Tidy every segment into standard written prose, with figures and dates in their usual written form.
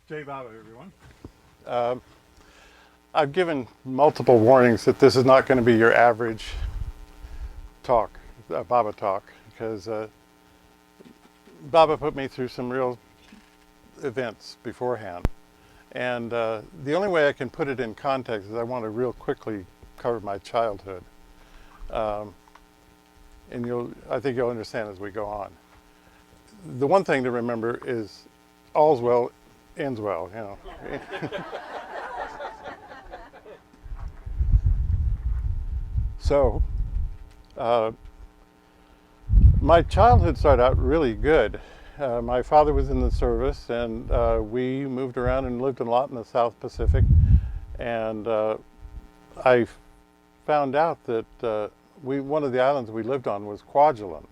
Jay Baba, everyone. I've given multiple warnings that this is not going to be your average talk, Baba talk, because Baba put me through some real events beforehand. And the only way I can put it in context is I want to real quickly cover my childhood. Um, and I think you'll understand as we go on. The one thing to remember is all's well ends well, you know. So, uh, my childhood started out really good. My father was in the service, and we moved around and lived a lot in the South Pacific. And I found out that one of the islands we lived on was Kwajalein,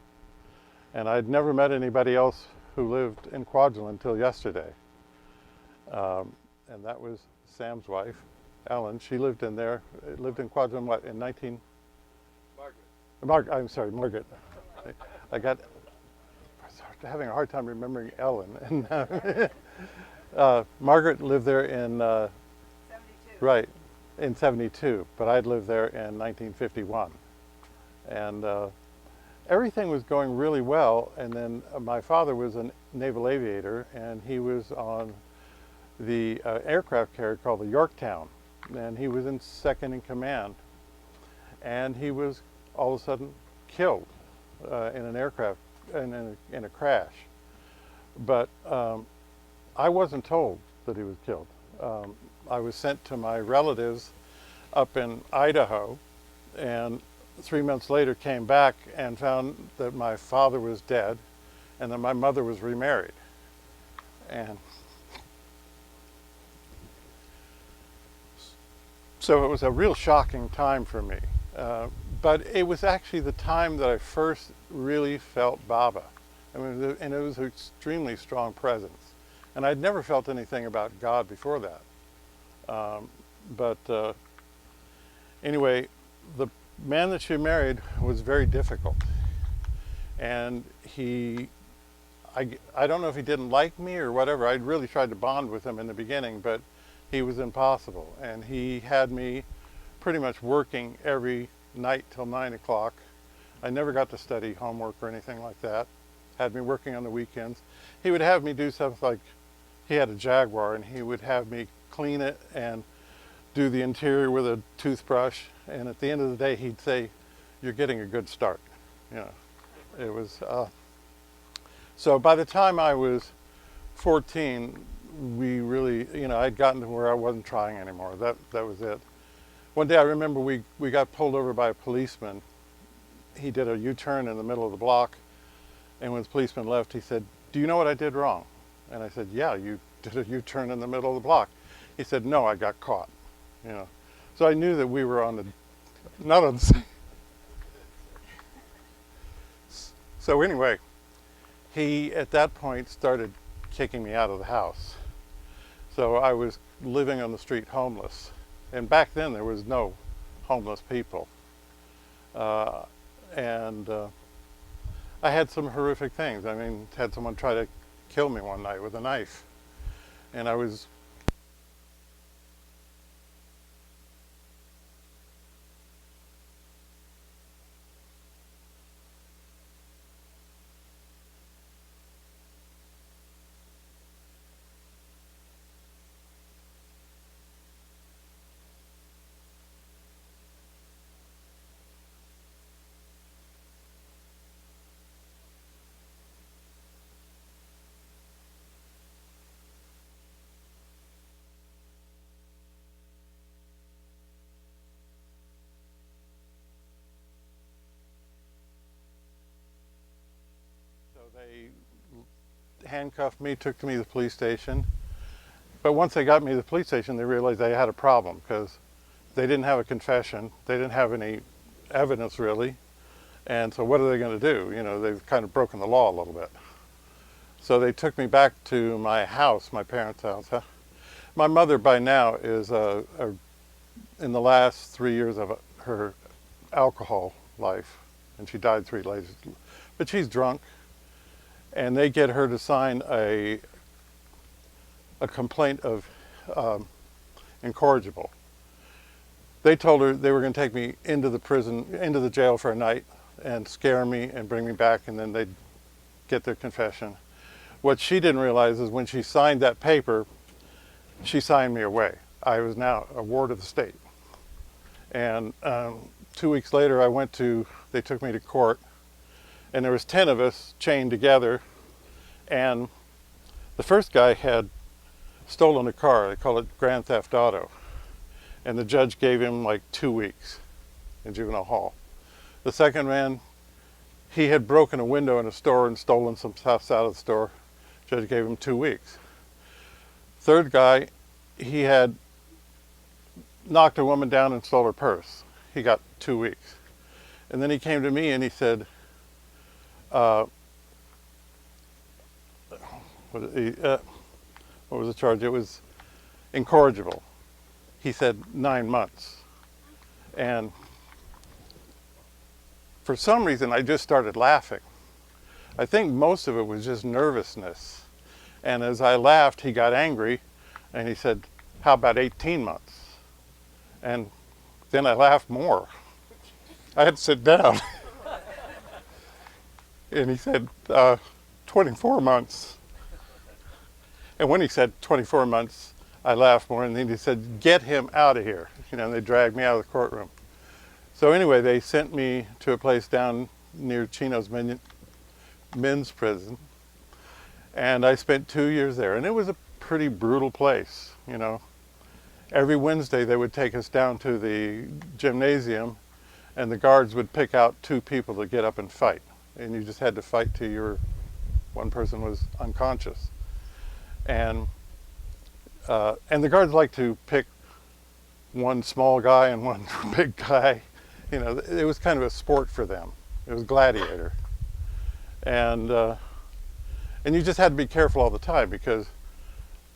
and I'd never met anybody else who lived in Kwajalein until yesterday. And that was Sam's wife, Ellen. She lived in there. Lived in Kwajalein what in 19. I'm sorry, Margaret. I got having a hard time remembering Ellen. And Margaret lived there in 72. right in '72, but I'd lived there in 1951, and everything was going really well. And then my father was a naval aviator, and he was on the aircraft carrier called the Yorktown, and he was in second in command, and he was all of a sudden killed in an aircraft in a crash. But I wasn't told that he was killed. I was sent to my relatives up in Idaho, and 3 months later came back and found that my father was dead and that my mother was remarried. And so it was a real shocking time for me. But it was actually the time that I first really felt Baba. I mean, and it was an extremely strong presence. And I'd never felt anything about God before that. But anyway, the man that she married was very difficult. And I don't know if he didn't like me or whatever. I really tried to bond with him in the beginning, but he was impossible. And he had me pretty much working every night till 9 o'clock. I never got to study homework or anything like that. Had me working on the weekends. He would have me do stuff like, he had a Jaguar, and he would have me clean it and do the interior with a toothbrush. And at the end of the day, he'd say, "You're getting a good start." You know, it was, so by the time I was 14, we really, I'd gotten to where I wasn't trying anymore. That was it. One day I remember we got pulled over by a policeman. He did a U-turn in the middle of the block, and when the policeman left, he said, "Do you know what I did wrong?" And I said, "Yeah, you did a U-turn in the middle of the block." He said, "No, I got caught." So I knew that we were not on the same. So anyway, he at that point started kicking me out of the house. So I was living on the street homeless. And back then there was no homeless people. And I had some horrific things. I mean, had someone try to kill me one night with a knife. And I was they handcuffed me, took me to the police station. But once they got me to the police station, they realized they had a problem because they didn't have a confession. They didn't have any evidence really. And so what are they going to do? They've kind of broken the law a little bit. So they took me back to my house, my parents' house. My mother by now is in the last 3 years of her alcohol life, and she died 3 days. But she's drunk, and they get her to sign a a complaint of incorrigible. They told her they were going to take me into the prison, into the jail for a night and scare me and bring me back, and then they'd get their confession. What she didn't realize is when she signed that paper, she signed me away. I was now a ward of the state. And 2 weeks later, they took me to court, and there was 10 of us chained together, and the first guy had stolen a car. They call it grand theft auto. And the judge gave him like 2 weeks in juvenile hall. The second man, he had broken a window in a store and stolen some stuff out of the store. Judge gave him 2 weeks. Third guy, he had knocked a woman down and stole her purse. He got 2 weeks. And then he came to me and he said, what was the charge? It was incorrigible. He said 9 months. And for some reason, I just started laughing. I think most of it was just nervousness. And as I laughed, he got angry and he said, how about 18 months? And then I laughed more. I had to sit down. And he said, 24 months. And when he said 24 months, I laughed more, and then he said, get him out of here. And they dragged me out of the courtroom. So anyway, they sent me to a place down near Chino's men's prison. And I spent 2 years there. And it was a pretty brutal place, Every Wednesday they would take us down to the gymnasium, and the guards would pick out 2 people to get up and fight. And you just had to fight till one person was unconscious. And the guards like to pick one small guy and one big guy. It was kind of a sport for them. It was gladiator. And you just had to be careful all the time, because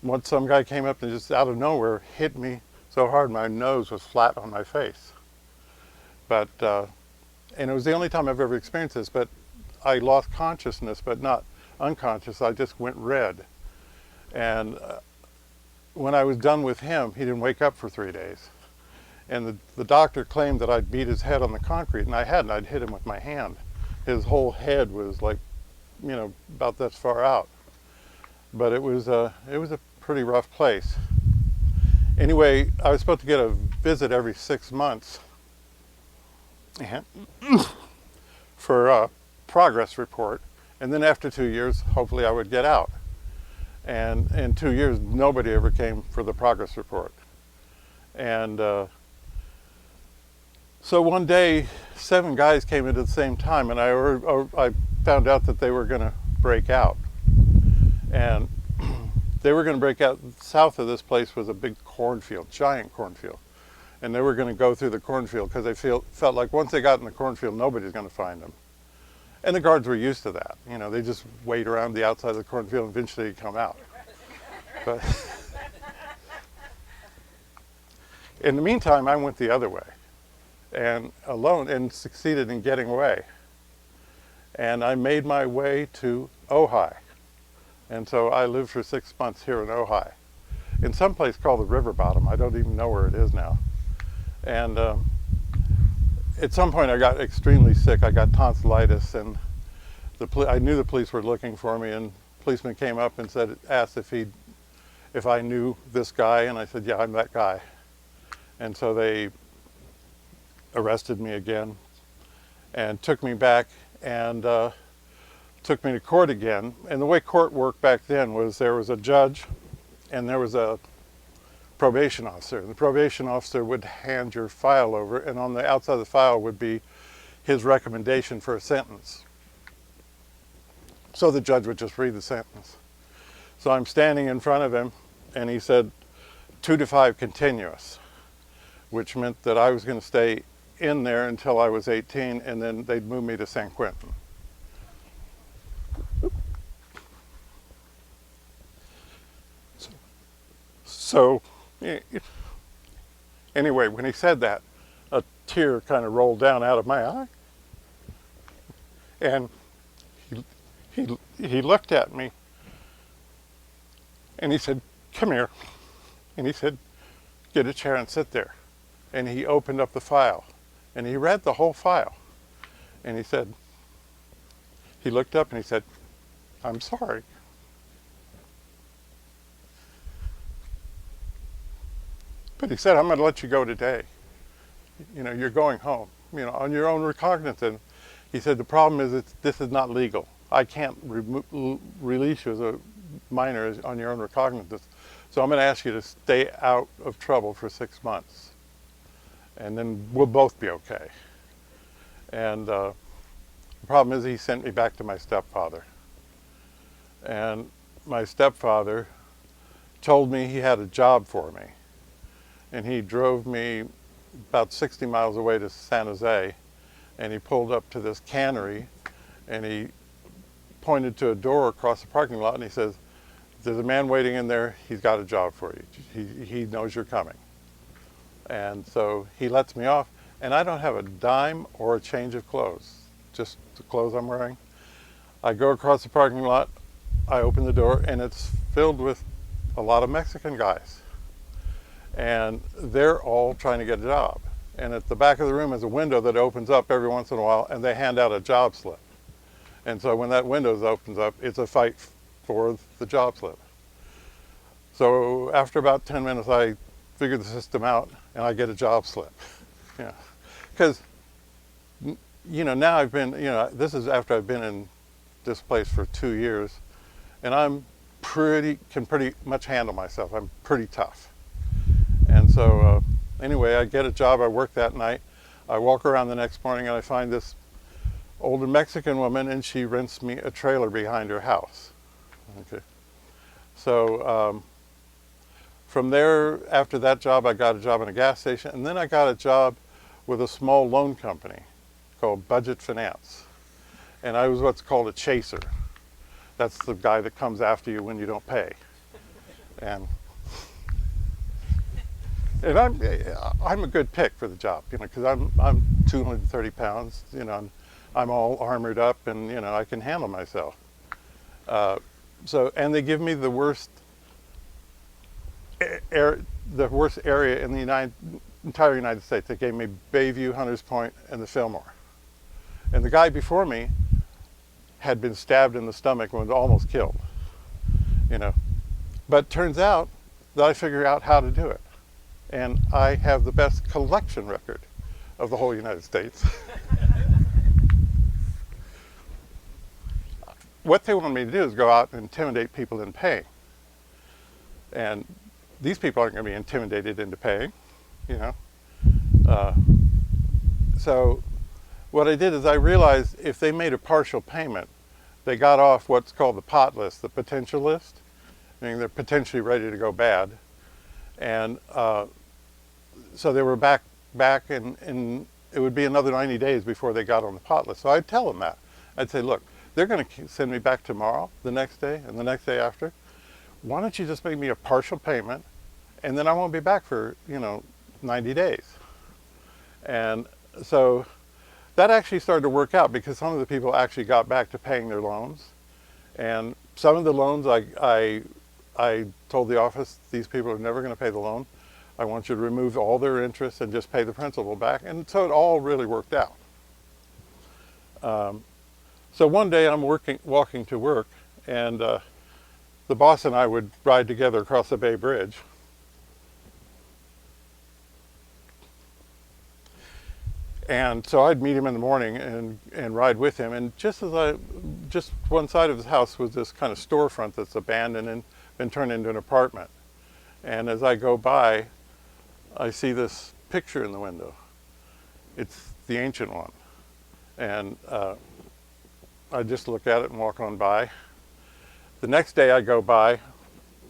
once some guy came up and just out of nowhere hit me so hard my nose was flat on my face. But, and it was the only time I've ever experienced this, but I lost consciousness, but not unconscious. I just went red. And when I was done with him, he didn't wake up for 3 days. And the doctor claimed that I'd beat his head on the concrete, and I hadn't. I'd hit him with my hand. His whole head was like, about this far out. But it was a pretty rough place. Anyway, I was supposed to get a visit every 6 months and for a progress report. And then after 2 years, hopefully I would get out. And in 2 years, nobody ever came for the progress report. And so one day, 7 guys came in at the same time, and I found out that they were going to break out. And they were going to break out. South of this place was a big cornfield, giant cornfield. And they were going to go through the cornfield because they felt like once they got in the cornfield, nobody's going to find them. And the guards were used to that. They just wait around the outside of the cornfield and eventually they'd come out. But in the meantime, I went the other way and alone and succeeded in getting away. And I made my way to Ojai. And so I lived for 6 months here in Ojai, in some place called the River Bottom. I don't even know where it is now. And at some point I got extremely sick. I got tonsillitis, and I knew the police were looking for me, and a policeman came up and asked if I knew this guy, and I said, yeah, I'm that guy. And so they arrested me again and took me back and took me to court again. And the way court worked back then was there was a judge and there was a probation officer. The probation officer would hand your file over, and on the outside of the file would be his recommendation for a sentence. So the judge would just read the sentence. So I'm standing in front of him, and he said 2 to 5 continuous, which meant that I was going to stay in there until I was 18, and then they'd move me to San Quentin. So anyway, when he said that, a tear kind of rolled down out of my eye. And he looked at me and he said, come here. And he said, get a chair and sit there. And he opened up the file and he read the whole file. And he said, he looked up and he said, I'm sorry. But he said, I'm going to let you go today. You know, you're going home, you know, on your own recognizance. He said, the problem is this is not legal. I can't release you as a minor on your own recognizance. So I'm going to ask you to stay out of trouble for 6 months. And then we'll both be okay. And the problem is he sent me back to my stepfather. And my stepfather told me he had a job for me. And he drove me about 60 miles away to San Jose, and he pulled up to this cannery, and he pointed to a door across the parking lot, and he says, there's a man waiting in there, he's got a job for you. He knows you're coming. And so he lets me off, and I don't have a dime or a change of clothes, just the clothes I'm wearing. I go across the parking lot, I open the door, and it's filled with a lot of Mexican guys. And they're all trying to get a job. And at the back of the room is a window that opens up every once in a while, and they hand out a job slip. And so when that window opens up, it's a fight for the job slip. So after about 10 minutes, I figure the system out, and I get a job slip. Yeah, because you know, now I've been, you know, this is after I've been in this place for 2 years, and I'm can pretty much handle myself. I'm pretty tough. And so anyway, I get a job, I work that night. I walk around the next morning and I find this older Mexican woman, and she rents me a trailer behind her house. Okay. So from there, after that job, I got a job in a gas station, and then I got a job with a small loan company called Budget Finance. And I was what's called a chaser. That's the guy that comes after you when you don't pay. And I'm a good pick for the job, you know, because I'm 230 pounds, you know, I'm all armored up, and you know, I can handle myself. And they give me the worst area in the entire United States. They gave me Bayview, Hunters Point, and the Fillmore. And the guy before me had been stabbed in the stomach and was almost killed, you know. But turns out that I figure out how to do it. And I have the best collection record of the whole United States. What they want me to do is go out and intimidate people into paying. And these people aren't going to be intimidated into paying, you know. So what I did is I realized if they made a partial payment, they got off what's called the pot list, the potential list, meaning they're potentially ready to go bad. And so they were back and it would be another 90 days before they got on the pot list. So I'd tell them that. I'd say, look, they're going to send me back tomorrow, the next day, and the next day after. Why don't you just make me a partial payment, and then I won't be back for, you know, 90 days. And so that actually started to work out because some of the people actually got back to paying their loans. And some of the loans I told the office, these people are never going to pay the loan. I want you to remove all their interest and just pay the principal back. And so it all really worked out. So one day I'm walking to work, and the boss and I would ride together across the Bay Bridge. And so I'd meet him in the morning and ride with him. And just one side of his house was this kind of storefront that's abandoned and been turned into an apartment. And as I go by, I see this picture in the window. It's the ancient one. And I just look at it and walk on by. The next day I go by,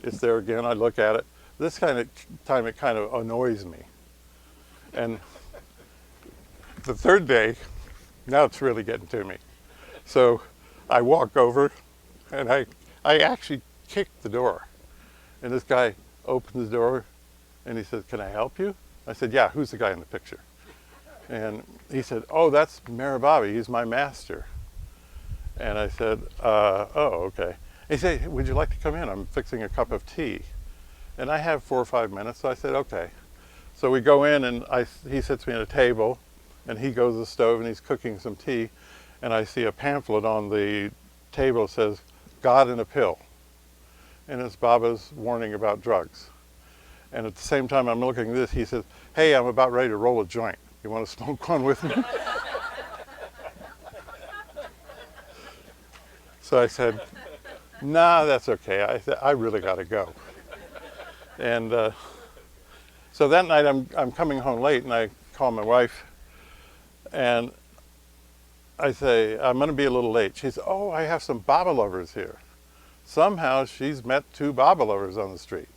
it's there again, I look at it. This kind of time it kind of annoys me. And the third day, now it's really getting to me. So I walk over and I actually kick the door. And this guy opens the door and he says, "Can I help you?" I said, "Yeah, who's the guy in the picture?" And he said, "Oh, that's Marababi, he's my master." And I said, "Oh, okay." He said, "Would you like to come in? I'm fixing a cup of tea." And I have 4 or 5 minutes, so I said, okay. So we go in, and he sits me at a table, and he goes to the stove, and he's cooking some tea, and I see a pamphlet on the table that says, God in a Pill. And it's Baba's warning about drugs. And at the same time I'm looking at this, he says, hey, I'm about ready to roll a joint. You want to smoke one with me? So I said, nah, that's okay. I really got to go. And so that night I'm coming home late, and I call my wife, and I say, I'm going to be a little late. She says, oh, I have some Baba lovers here. Somehow she's met 2 Baba lovers on the street.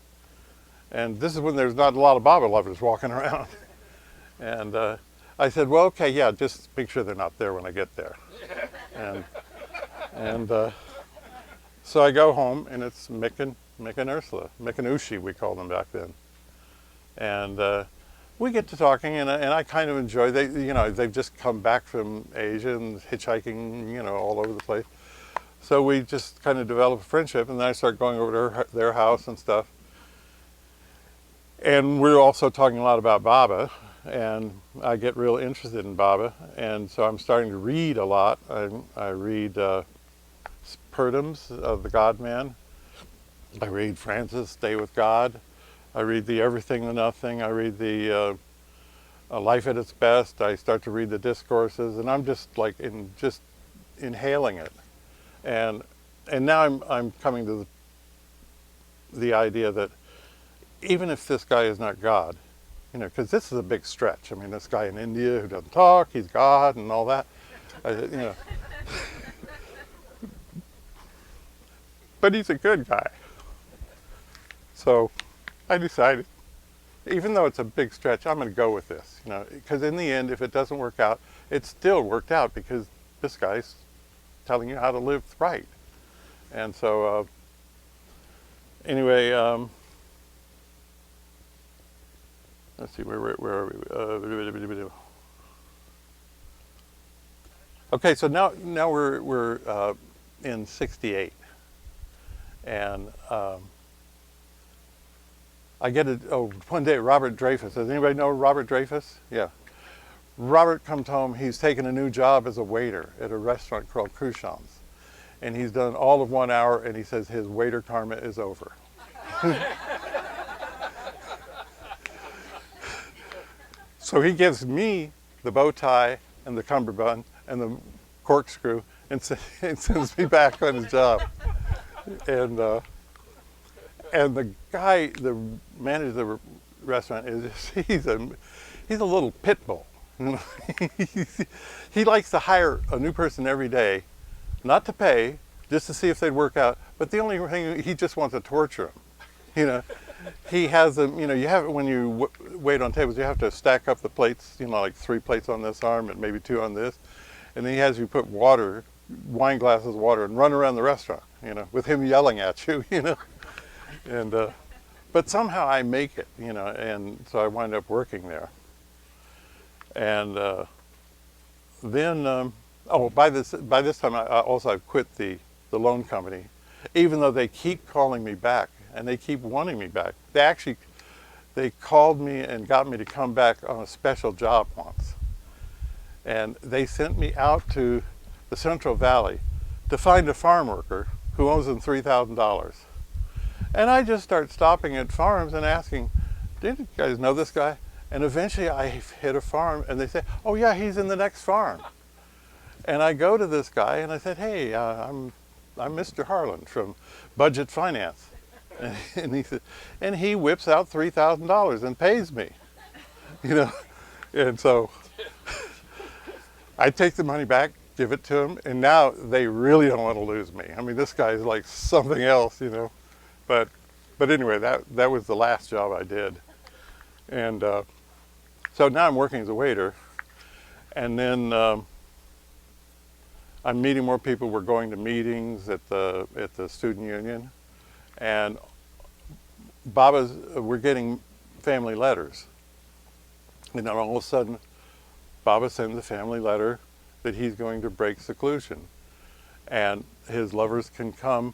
And this is when there's not a lot of Baba lovers walking around. And I said, well, okay, yeah, just make sure they're not there when I get there. And so I go home, and it's Mick and Ursula. Mick and Ushi, we called them back then. And we get to talking, and I kind of enjoy. They've just come back from Asia and hitchhiking, all over the place. So we just kind of develop a friendship, and then I start going over to their house and stuff. And we're also talking a lot about Baba, and I get real interested in Baba, and so I'm starting to read a lot. I read Purdam's of the God-Man. I read Francis' Day with God. I read the Everything to Nothing. I read the Life at Its Best. I start to read the discourses, and I'm just like just inhaling it. And now I'm coming to the idea that even if this guy is not God, because this is a big stretch. I mean, this guy in India who doesn't talk, he's God and all that, But he's a good guy. So I decided, even though it's a big stretch, I'm going to go with this, because in the end, if it doesn't work out, it still worked out because this guy's telling you how to live right. And so anyway, let's see, where are we? Okay, so now we're in '68, and I get one day Robert Dreyfus. Does anybody know Robert Dreyfus? Yeah. Robert comes home. He's taken a new job as a waiter at a restaurant called Cruchon's, and he's done all of 1 hour, and he says his waiter karma is over. So he gives me the bow tie and the cummerbund and the corkscrew and sends me back on his job. And the guy, the manager of the restaurant, he's a little pit bull. He likes to hire a new person every day, not to pay, just to see if they'd work out. But the only thing, he just wants to torture them. He has them. You have it when you wait on tables. You have to stack up the plates. Like 3 plates on this arm and maybe 2 on this, and then he has you put water, wine glasses of water, and run around the restaurant. With him yelling at you. And but somehow I make it. And so I wind up working there. And then, by this time, I've quit the loan company, even though they keep calling me back and they keep wanting me back. They called me and got me to come back on a special job once, and they sent me out to the Central Valley to find a farm worker who owes them $3,000. And I just start stopping at farms and asking, "Did you guys know this guy?" And eventually I hit a farm, and they say, "Oh yeah, he's in the next farm." And I go to this guy and I said, "Hey, I'm Mr. Harland from Budget Finance," and he said, and he whips out $3,000 and pays me, And so I take the money back, give it to him, and now they really don't want to lose me. I mean, this guy's like something else, But anyway, that was the last job I did, and so now I'm working as a waiter, and then I'm meeting more people. We're going to meetings at the student union, and we're getting family letters, and then all of a sudden, Baba sends a family letter that he's going to break seclusion, and his lovers can come,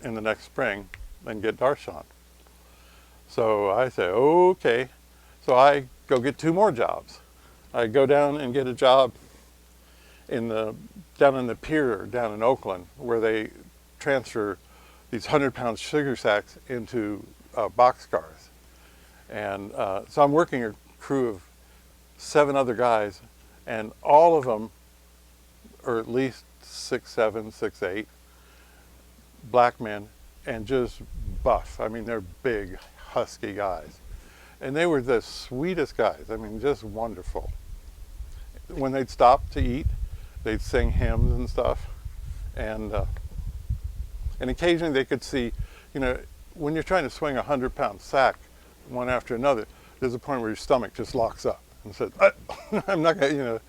in the next spring and get Darshan. So I say, okay. So I go get 2 more jobs. I go down and get a job down in the pier down in Oakland, where they transfer these 100-pound sugar sacks into boxcars. And so I'm working a crew of 7 other guys, and all of them are at least 6'7", 6'8", black men, and just buff. I mean, they're big, husky guys. And they were the sweetest guys. I mean, just wonderful. When they'd stop to eat, they'd sing hymns and stuff. And occasionally they could see, you know, when you're trying to swing a 100-pound sack one after another, there's a point where your stomach just locks up and says, I'm not gonna, you know.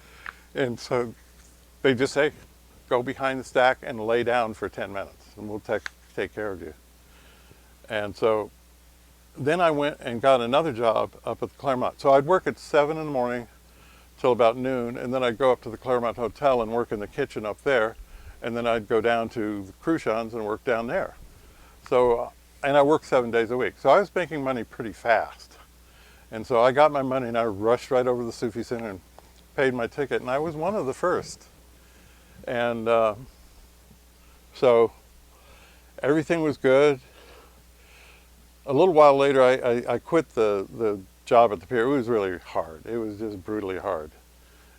And so they just say, go behind the stack and lay down for 10 minutes and we'll take care of you. And so then I went and got another job up at the Claremont. So I'd work at 7 in the morning till about noon, and then I'd go up to the Claremont Hotel and work in the kitchen up there, and then I'd go down to the Crucians and work down there. So, and I worked 7 days a week. So I was making money pretty fast. And so I got my money and I rushed right over to the Sufi Center and paid my ticket, and I was one of the first. And so everything was good. A little while later, I quit the job at the pier. It was really hard. It was just brutally hard.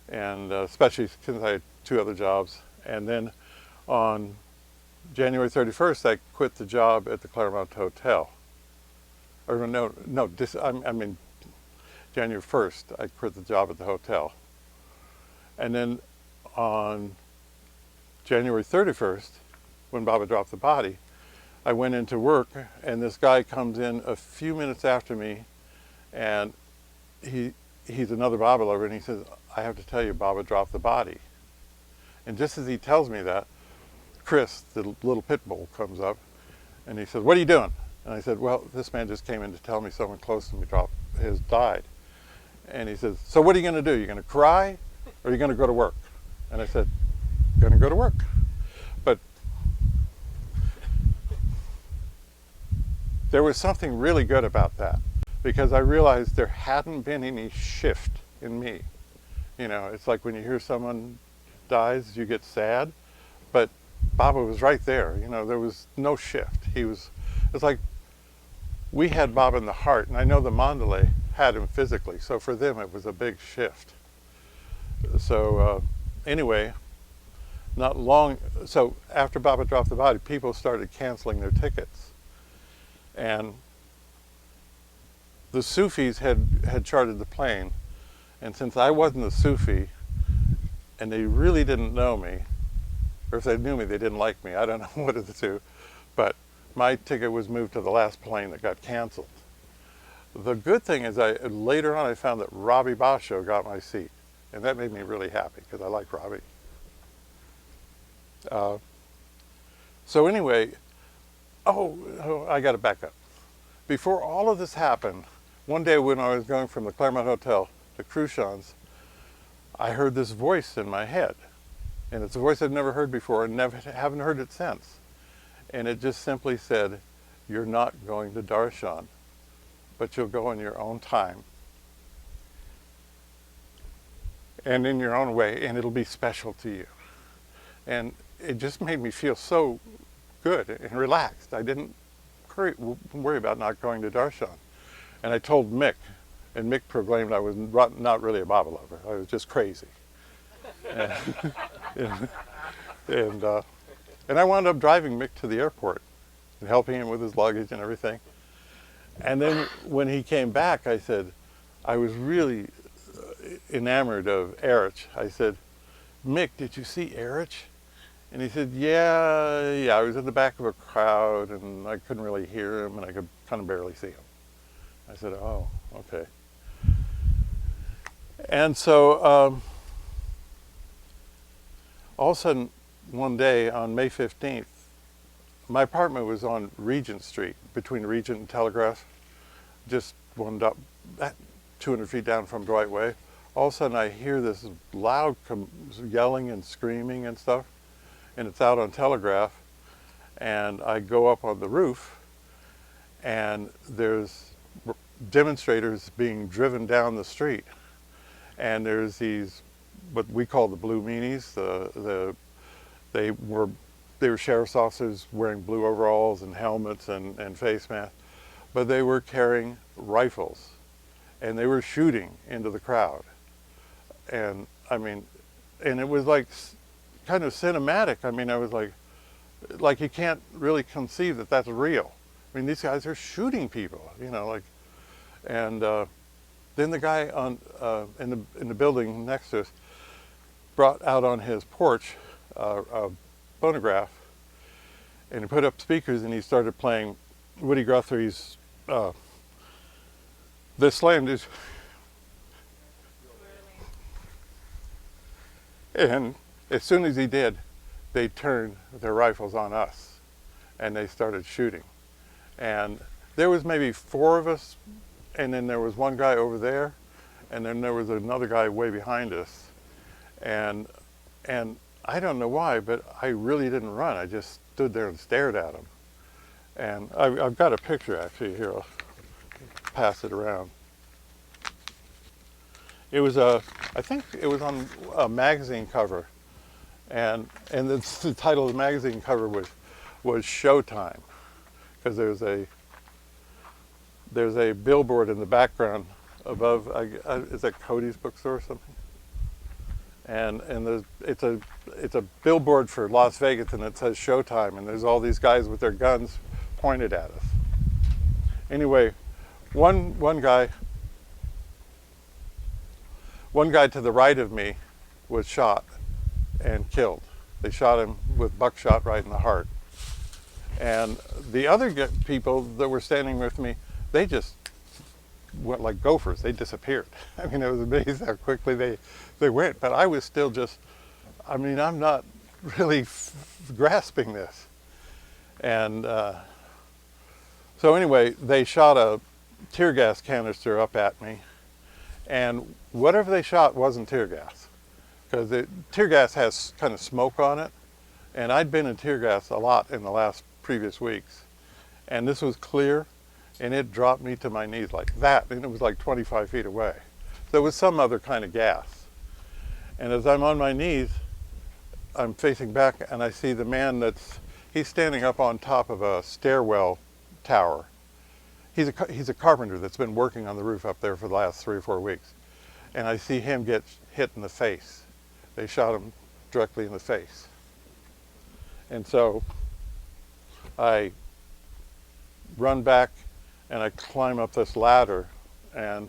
And especially since I had 2 other jobs. And then on January 31st, I quit the job at the Claremont Hotel. Or I mean, January 1st, I quit the job at the hotel. And then on January 31st, when Baba dropped the body, I went into work, and this guy comes in a few minutes after me, and he's another Baba lover, and he says, I have to tell you, Baba dropped the body. And just as he tells me that, Chris, the little pit bull, comes up, and he says, what are you doing? And I said, well, this man just came in to tell me someone close to me has died. And he says, so what are you going to do? You're going to cry, or are you going to go to work? And I said, going to go to work. But there was something really good about that, because I realized there hadn't been any shift in me. You know, it's like when you hear someone dies, you get sad, but Baba was right there. You know, there was no shift. It's like we had Baba in the heart, and I know the Mandalay had him physically, so for them it was a big shift. So anyway, so after Baba dropped the body, people started canceling their tickets. And the Sufis had chartered the plane, and since I wasn't a Sufi, and they really didn't know me, or if they knew me, they didn't like me, I don't know what of the two, but my ticket was moved to the last plane that got canceled. The good thing is later on I found that Robbie Basho got my seat, and that made me really happy, because I like Robbie. So anyway, I got to back up. Before all of this happened, one day when I was going from the Claremont Hotel to Crucians, I heard this voice in my head. And it's a voice I've never heard before and haven't heard it since. And it just simply said, you're not going to Darshan, but you'll go in your own time. And in your own way, and it'll be special to you. And it just made me feel so good and relaxed. I didn't worry about not going to Darshan. And I told Mick, and Mick proclaimed I was not really a Baba lover. I was just crazy. And I wound up driving Mick to the airport and helping him with his luggage and everything. And then when he came back, I said, I was really enamored of Erich. I said, Mick, did you see Erich? And he said, yeah, I was in the back of a crowd and I couldn't really hear him and I could kind of barely see him. I said, oh, okay. And so all of a sudden, one day on May 15th, my apartment was on Regent Street, between Regent and Telegraph, just 200 feet down from Dwight Way. All of a sudden I hear this loud yelling and screaming and stuff, and it's out on Telegraph, and I go up on the roof, and there's demonstrators being driven down the street, and there's these what we call the blue meanies. They were sheriff's officers wearing blue overalls and helmets and face masks, but they were carrying rifles, and they were shooting into the crowd. And I mean, and it was like kind of cinematic. I mean, I was like you can't really conceive that that's real. I mean, these guys are shooting people, you know, like, and then the guy on in the building next to us brought out on his porch a phonograph, and he put up speakers and he started playing Woody Guthrie's "The Slam Dunk." And as soon as he did, they turned their rifles on us, and they started shooting. And there was maybe 4 of us, and then there was one guy over there, and then there was another guy way behind us. And I don't know why, but I really didn't run. I just stood there and stared at him. And I've got a picture actually here. I'll pass it around. It was I think it was on a magazine cover, and the title of the magazine cover was Showtime, because there's a billboard in the background above. Is that Cody's bookstore or something? And it's a billboard for Las Vegas, and it says Showtime, and there's all these guys with their guns pointed at us. Anyway, one guy to the right of me was shot and killed. They shot him with buckshot right in the heart. And the other people that were standing with me, they just went like gophers. They disappeared. I mean, it was amazing how quickly they went. But I was still just, I mean, I'm not really grasping this. And so anyway, they shot a tear gas canister up at me. And whatever they shot wasn't tear gas, because the tear gas has kind of smoke on it, and I'd been in tear gas a lot in the last previous weeks, and this was clear, and it dropped me to my knees like that, and it was like 25 feet away. So it was some other kind of gas. And as I'm on my knees, I'm facing back, and I see the man he's standing up on top of a stairwell tower. He's a carpenter that's been working on the roof up there for the last 3 or 4 weeks. And I see him get hit in the face. They shot him directly in the face. And so I run back and I climb up this ladder and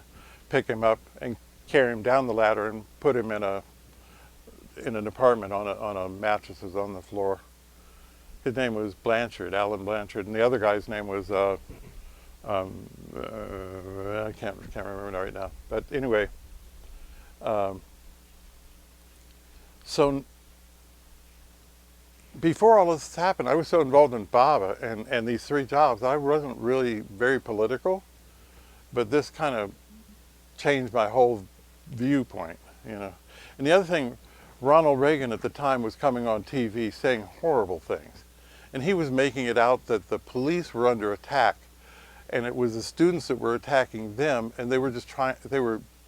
pick him up and carry him down the ladder and put him in an apartment on a mattresses on the floor. His name was Blanchard, Alan Blanchard, and the other guy's name was I can't remember right now. But anyway, so before all this happened, I was so involved in Baba and these 3 jobs, I wasn't really very political, but this kind of changed my whole viewpoint, you know. And the other thing, Ronald Reagan at the time was coming on TV saying horrible things. And he was making it out that the police were under attack, and it was the students that were attacking them, and they were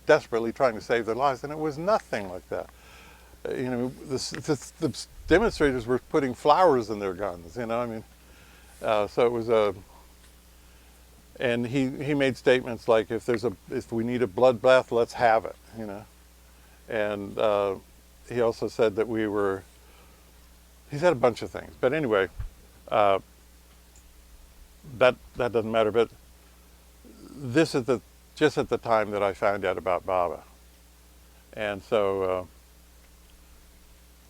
desperately trying to save their lives, and it was nothing like that. You know, the demonstrators were putting flowers in their guns, you know, I mean, so it was and he made statements like, if we need a bloodbath, let's have it, you know. And he also said that he said a bunch of things, but anyway, that doesn't matter. But this is just at the time that I found out about Baba, and so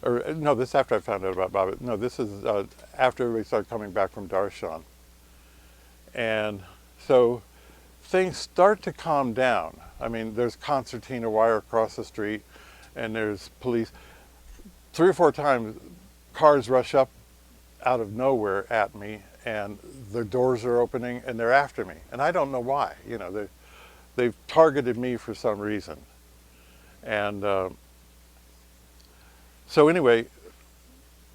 this is after I found out about Baba. No, this is after we started coming back from Darshan, and so things start to calm down. I mean, there's concertina wire across the street, and there's police. 3 or 4 times, cars rush up out of nowhere at me, and the doors are opening, and they're after me, and I don't know why. You know, they've targeted me for some reason, and so anyway,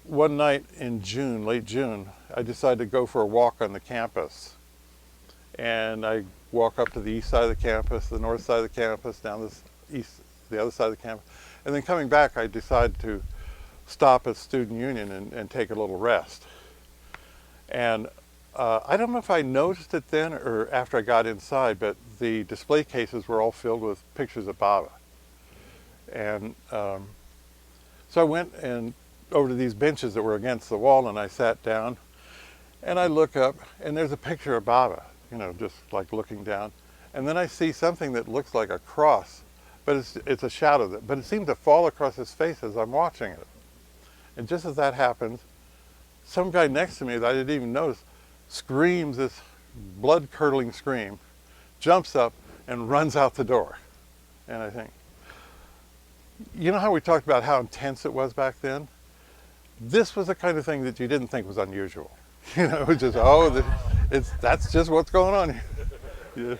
one night in June, late June, I decided to go for a walk on the campus, and I walk up to the east side of the campus, the north side of the campus, down the other side of the campus. And then coming back, I decided to stop at Student Union and take a little rest. And I don't know if I noticed it then or after I got inside, but the display cases were all filled with pictures of Baba. And so I went over to these benches that were against the wall, and I sat down, and I look up, and there's a picture of Baba, you know, just like looking down. And then I see something that looks like a cross, but it's a shadow, but it seemed to fall across his face as I'm watching it. And just as that happens, some guy next to me that I didn't even notice screams this blood-curdling scream, jumps up, and runs out the door. And I think, you know how we talked about how intense it was back then? This was the kind of thing that you didn't think was unusual. You know, it was just, that's just what's going on here.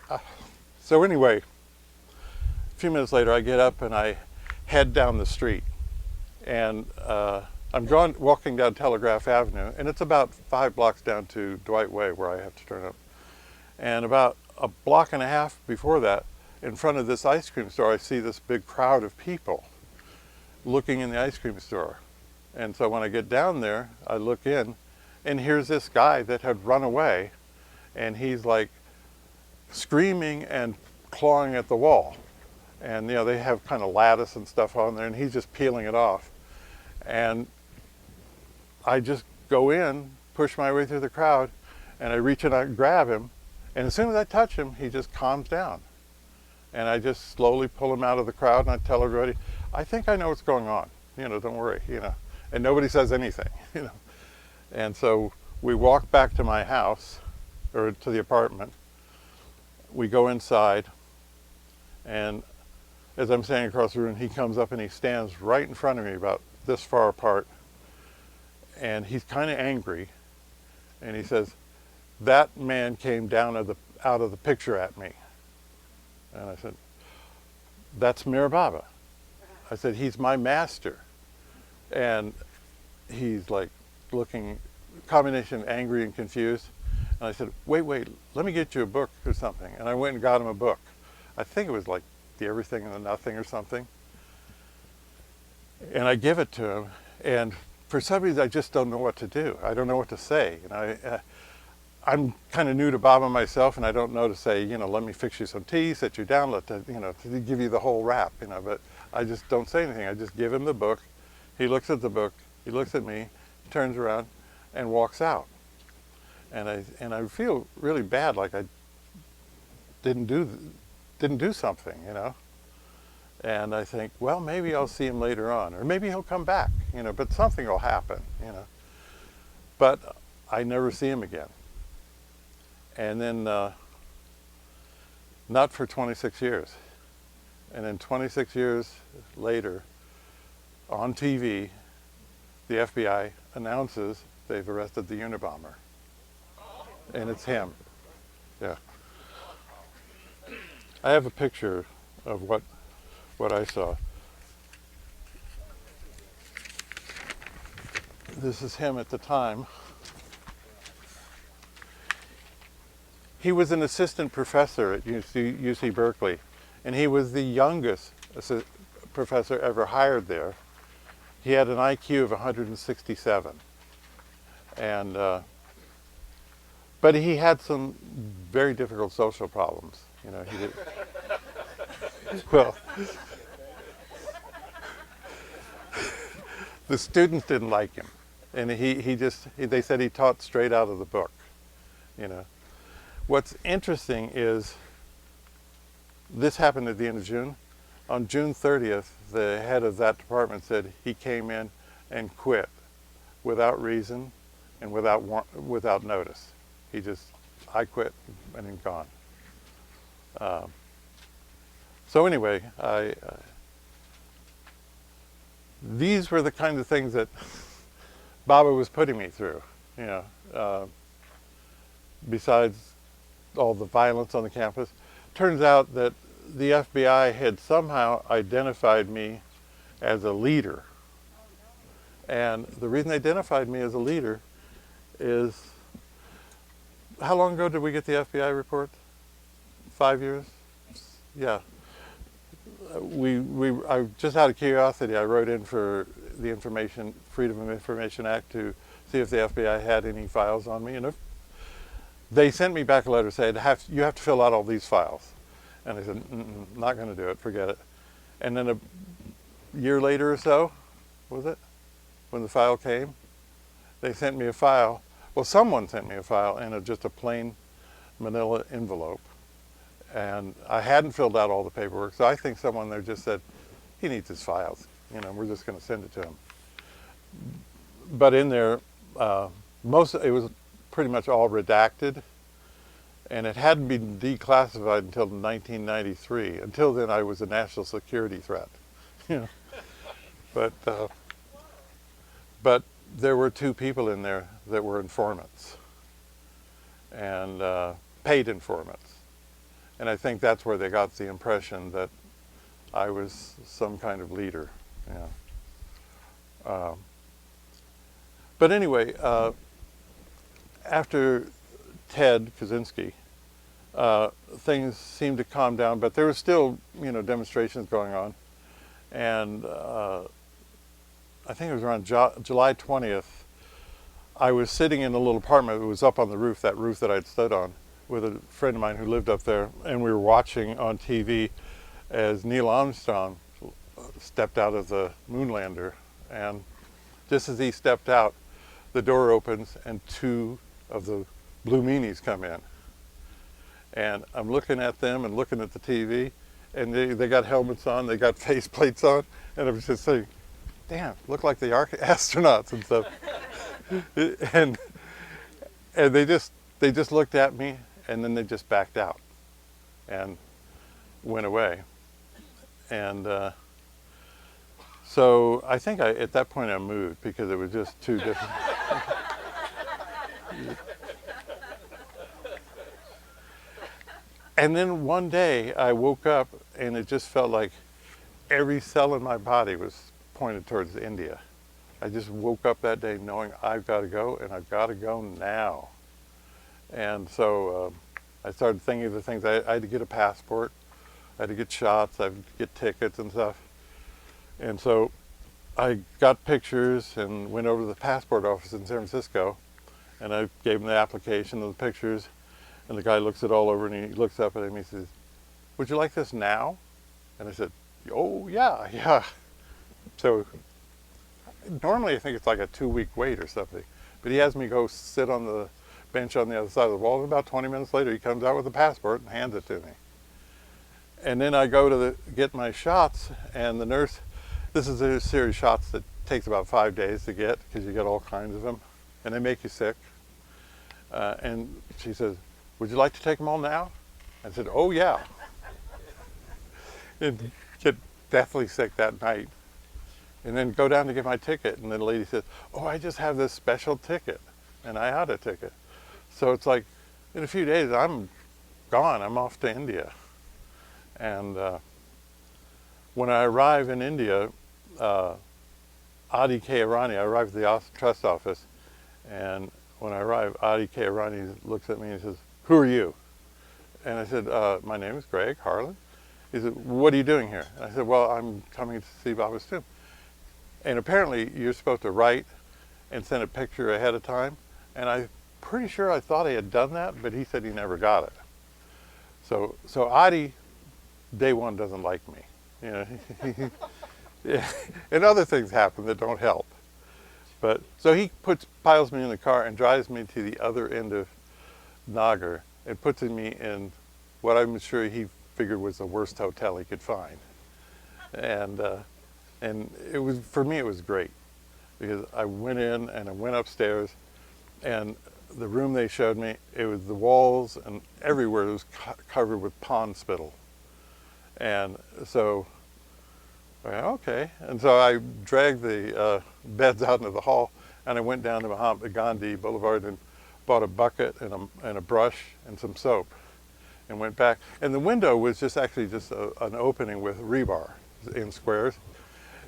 Yeah. So anyway, a few minutes later, I get up and I head down the street. And I'm walking down Telegraph Avenue, and it's about 5 blocks down to Dwight Way where I have to turn up. And about a block and a half before that, in front of this ice cream store, I see this big crowd of people looking in the ice cream store. And so when I get down there, I look in, and here's this guy that had run away, and he's like screaming and clawing at the wall. And you know, they have kind of lattice and stuff on there, and he's just peeling it off. And I just go in, push my way through the crowd, and I reach and I grab him, and as soon as I touch him, he just calms down. And I just slowly pull him out of the crowd, and I tell everybody, I think I know what's going on. You know, don't worry, you know. And nobody says anything, you know. And so we walk back to my house, or to the apartment. We go inside, and as I'm standing across the room, he comes up and he stands right in front of me, about this far apart. And he's kind of angry, and he says, "That man came down out of the picture at me." And I said, "That's Mir Baba." I said, "He's my master." And he's like looking, combination of angry and confused. And I said, wait, let me get you a book or something. And I went and got him a book. I think it was like The Everything and the Nothing or something. And I give it to him. And for some reason, I just don't know what to do. I don't know what to say. And I'm kind of new to Baba myself, and I don't know to say, you know, let me fix you some tea, sit you down, to give you the whole rap, you know. But I just don't say anything. I just give him the book. He looks at the book. He looks at me, turns around, and walks out. And I feel really bad, like I didn't do something, you know. And I think, well, maybe I'll see him later on, or maybe he'll come back, you know. But something will happen, you know. But I never see him again. And then, not for 26 years. And then 26 years later, on TV, the FBI announces they've arrested the Unabomber. And it's him. Yeah. I have a picture of what I saw. This is him at the time. He was an assistant professor at UC Berkeley, and he was the youngest professor ever hired there. He had an IQ of 167, and but he had some very difficult social problems. You know, he did. Well, the students didn't like him, and they said he taught straight out of the book. You know, what's interesting is this happened at the end of June. On June 30th, the head of that department said he came in and quit without reason and without notice. I quit and he's gone. So anyway, these were the kinds of things that Baba was putting me through, you know, besides all the violence on the campus. Turns out that the FBI had somehow identified me as a leader. And the reason they identified me as a leader is how long ago did we get the FBI report? 5 years? Yeah. I just out of curiosity, I wrote in for the Freedom of Information Act to see if the FBI had any files on me, and if they sent me back a letter saying, you have to fill out all these files. And I said, not going to do it, forget it. And then a year later or so, was it, when the file came, they sent me a file. Well, someone sent me a file in just a plain manila envelope. And I hadn't filled out all the paperwork, so I think someone there just said, he needs his files. We're just going to send it to him. But in there, it was pretty much all redacted, and it hadn't been declassified until 1993. Until then, I was a national security threat. But there were 2 people in there that were informants, and paid informants. And I think that's where they got the impression that I was some kind of leader. But anyway, after Ted Kaczynski, things seemed to calm down, but there were still, demonstrations going on. And I think it was around July 20th, I was sitting in a little apartment. It was up on the roof, that roof that I'd stood on, with a friend of mine who lived up there, and we were watching on TV as Neil Armstrong stepped out of the moonlander. And just as he stepped out, the door opens and 2 of the blue meanies come in. And I'm looking at them and looking at the TV, and they got helmets on, they got face plates on, and I was just saying, damn, look like the astronauts and stuff. and they just looked at me, and then they just backed out and went away. And so I think at that point I moved, because it was just too different. And then one day I woke up and it just felt like every cell in my body was pointed towards India. I just woke up that day knowing I've got to go, and I've got to go now. And so I started thinking of the things. I had to get a passport, I had to get shots, I had to get tickets and stuff. And so I got pictures and went over to the passport office in San Francisco, and I gave him the application and the pictures, and the guy looks it all over, and he looks up at him and he says, would you like this now? And I said, oh yeah. So normally I think it's like a 2-week wait or something, but he has me go sit on the bench on the other side of the wall, and about 20 minutes later he comes out with the passport and hands it to me. And then I go to get my shots, and the nurse, this is a series of shots that takes about 5 days to get, because you get all kinds of them, and they make you sick. And she says, would you like to take them all now? I said, oh yeah. And get deathly sick that night. And then go down to get my ticket, and then the lady says, oh, I just have this special ticket. And I had a ticket. So it's like, in a few days, I'm gone. I'm off to India. And when I arrive in India, Adi K. Irani, I arrived at the trust office, and when I arrived, Adi K. Irani looks at me and says, who are you? And I said, my name is Greg Harland. He said, what are you doing here? And I said, well, I'm coming to see Baba's tomb. And apparently you're supposed to write and send a picture ahead of time. And I'm pretty sure I thought I had done that, but he said he never got it. So Adi, day one, doesn't like me. And other things happen that don't help. But so he piles me in the car and drives me to the other end of Nagar and puts me in what I'm sure he figured was the worst hotel he could find. And it was, for me, it was great, because I went in and I went upstairs, and the room they showed me, it was the walls and everywhere it was covered with pond spittle. And so, okay. And so I dragged the beds out into the hall, and I went down to Mahatma Gandhi Boulevard and bought a bucket and a brush and some soap, and went back. And the window was just actually just an opening with rebar in squares.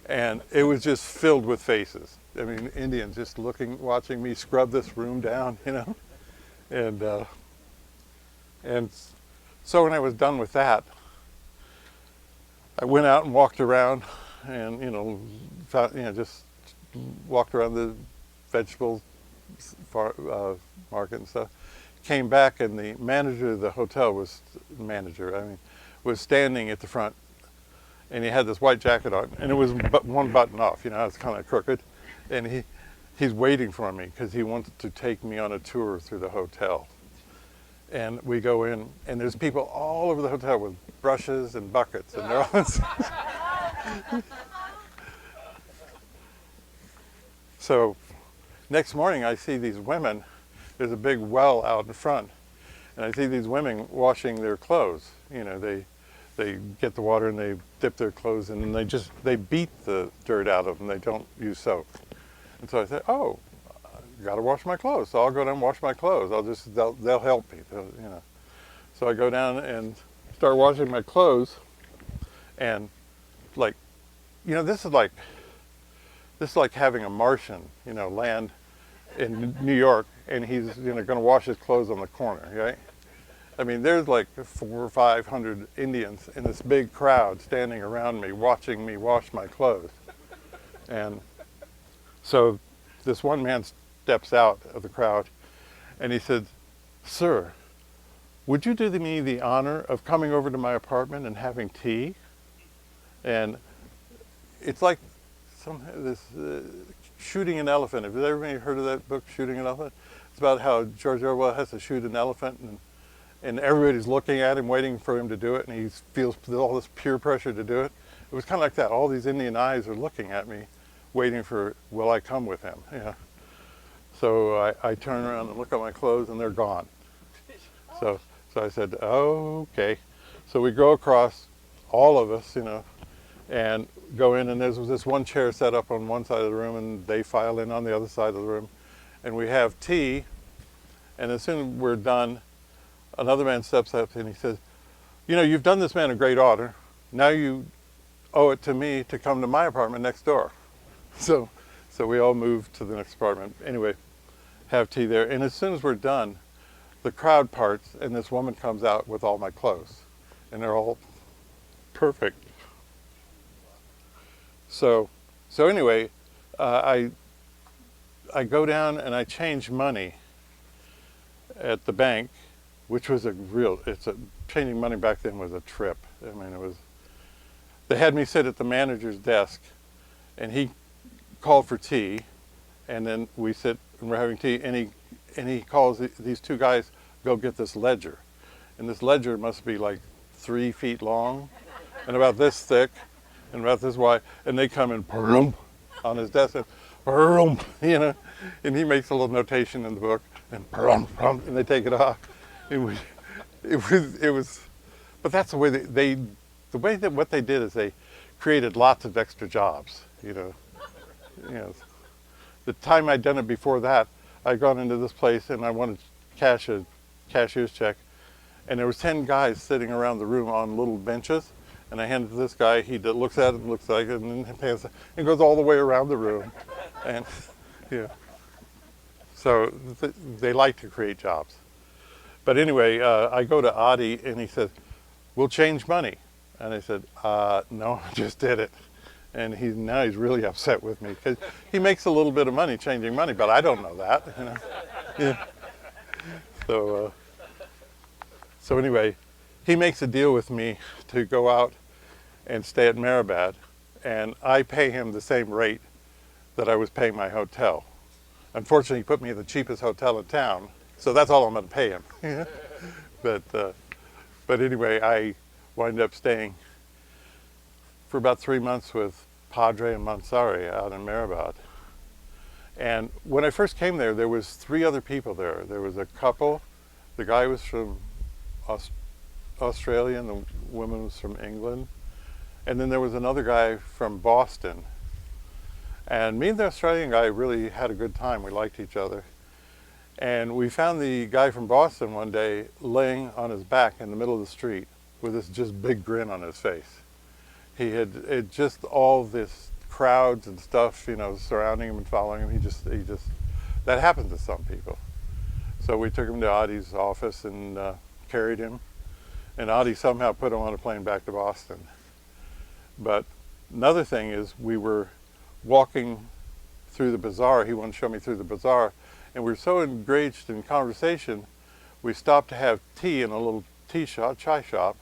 And it was just filled with faces. I mean, Indians just watching me scrub this room down, And And so when I was done with that, I went out and walked around and, just walked around the vegetable market and stuff. Came back and the manager of the hotel was standing at the front, and he had this white jacket on, and it was one button off, it's kind of crooked, and he's waiting for me because he wanted to take me on a tour through the hotel. And we go in, and there's people all over the hotel with brushes and buckets, and they're all So next morning I see these women, there's a big well out in front, and I see these women washing their clothes. They get the water and they dip their clothes in, and they beat the dirt out of them. They don't use soap. And so I said, oh, I got to wash my clothes. So I'll go down and wash my clothes. They'll help me. So I go down and start washing my clothes, and this is like having a Martian, land in New York, and he's going to wash his clothes on the corner, right? I mean, there's like 400 or 500 Indians in this big crowd standing around me, watching me wash my clothes. And so this one man steps out of the crowd, and he said, "Sir, would you do me the honor of coming over to my apartment and having tea?" And it's like shooting an elephant. Have everybody heard of that book, Shooting an Elephant? It's about how George Orwell has to shoot an elephant, and everybody's looking at him, waiting for him to do it, and he feels all this peer pressure to do it. It was kind of like that. All these Indian eyes are looking at me, waiting for, will I come with him? So I turn around and look at my clothes, and they're gone. So I said, oh, okay. So we go across, all of us, and go in, and there's this one chair set up on one side of the room, and they file in on the other side of the room, and we have tea, and as soon as we're done, another man steps up and he says, you've done this man a great honor. Now you owe it to me to come to my apartment next door. So we all move to the next apartment. Anyway, have tea there. And as soon as we're done, the crowd parts, and this woman comes out with all my clothes, and they're all perfect. So anyway, I go down and I change money at the bank, which was changing money back then was a trip. I mean, they had me sit at the manager's desk, and he called for tea, and then we sit and we're having tea, and he calls these two guys, go get this ledger. And this ledger must be like 3 feet long and about this thick and about this wide, and they come in on his desk, and and he makes a little notation in the book, and and they take it off. It was, but that's the way what they did is they created lots of extra jobs. The time I'd done it before that, I'd gone into this place and I wanted to cash a cashier's check, and there was 10 guys sitting around the room on little benches, and I handed it to this guy. He looks at it, looks like it, and then pays it, and goes all the way around the room, and so they like to create jobs. But anyway, I go to Adi, and he says, "We'll change money." And I said, "No, I just did it." And now he's really upset with me because he makes a little bit of money changing money, but I don't know that. Yeah. So anyway, he makes a deal with me to go out and stay at Mehrabad, and I pay him the same rate that I was paying my hotel. Unfortunately, he put me in the cheapest hotel in town, so that's all I'm going to pay him. But anyway, I wind up staying for about 3 months with Padre and Mansari out in Mehrabad. And when I first came there, there was 3 other people there. There was a couple. The guy was from Australia, and the woman was from England. And then there was another guy from Boston. And me and the Australian guy really had a good time. We liked each other. And we found the guy from Boston one day laying on his back in the middle of the street with this just big grin on his face. He had just all this crowds and stuff, surrounding him and following him. He just that happens to some people. So we took him to Adi's office and carried him, and Audie somehow put him on a plane back to Boston. But another thing is we were walking through the bazaar. He wanted to show me through the bazaar, and we were so engaged in conversation, we stopped to have tea in a little chai shop.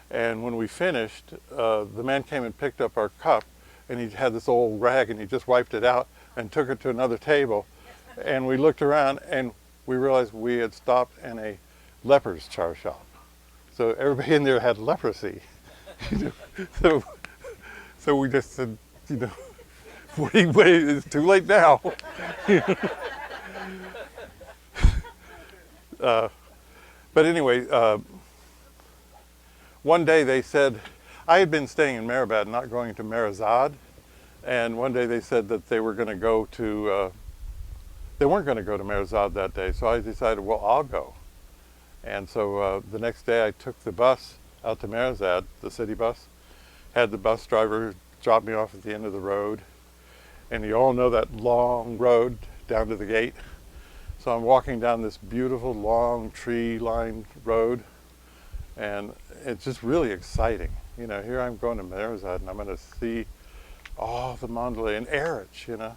And when we finished, the man came and picked up our cup, and he had this old rag, and he just wiped it out and took it to another table. And we looked around, and we realized we had stopped in a leper's chai shop. So everybody in there had leprosy. So we just said, wait, it's too late now. But anyway, one day they said, I had been staying in Mehrabad, not going to Merazad, and one day they said that they were going to go to, they weren't going to go to Merazad that day, so I decided, well, I'll go. And so the next day I took the bus out to Merazad, the city bus, had the bus driver drop me off at the end of the road, and you all know that long road down to the gate. So I'm walking down this beautiful, long, tree-lined road, and it's just really exciting. You know, here I'm going to Merazad, and I'm going to see all the mandalay and Erich, you know.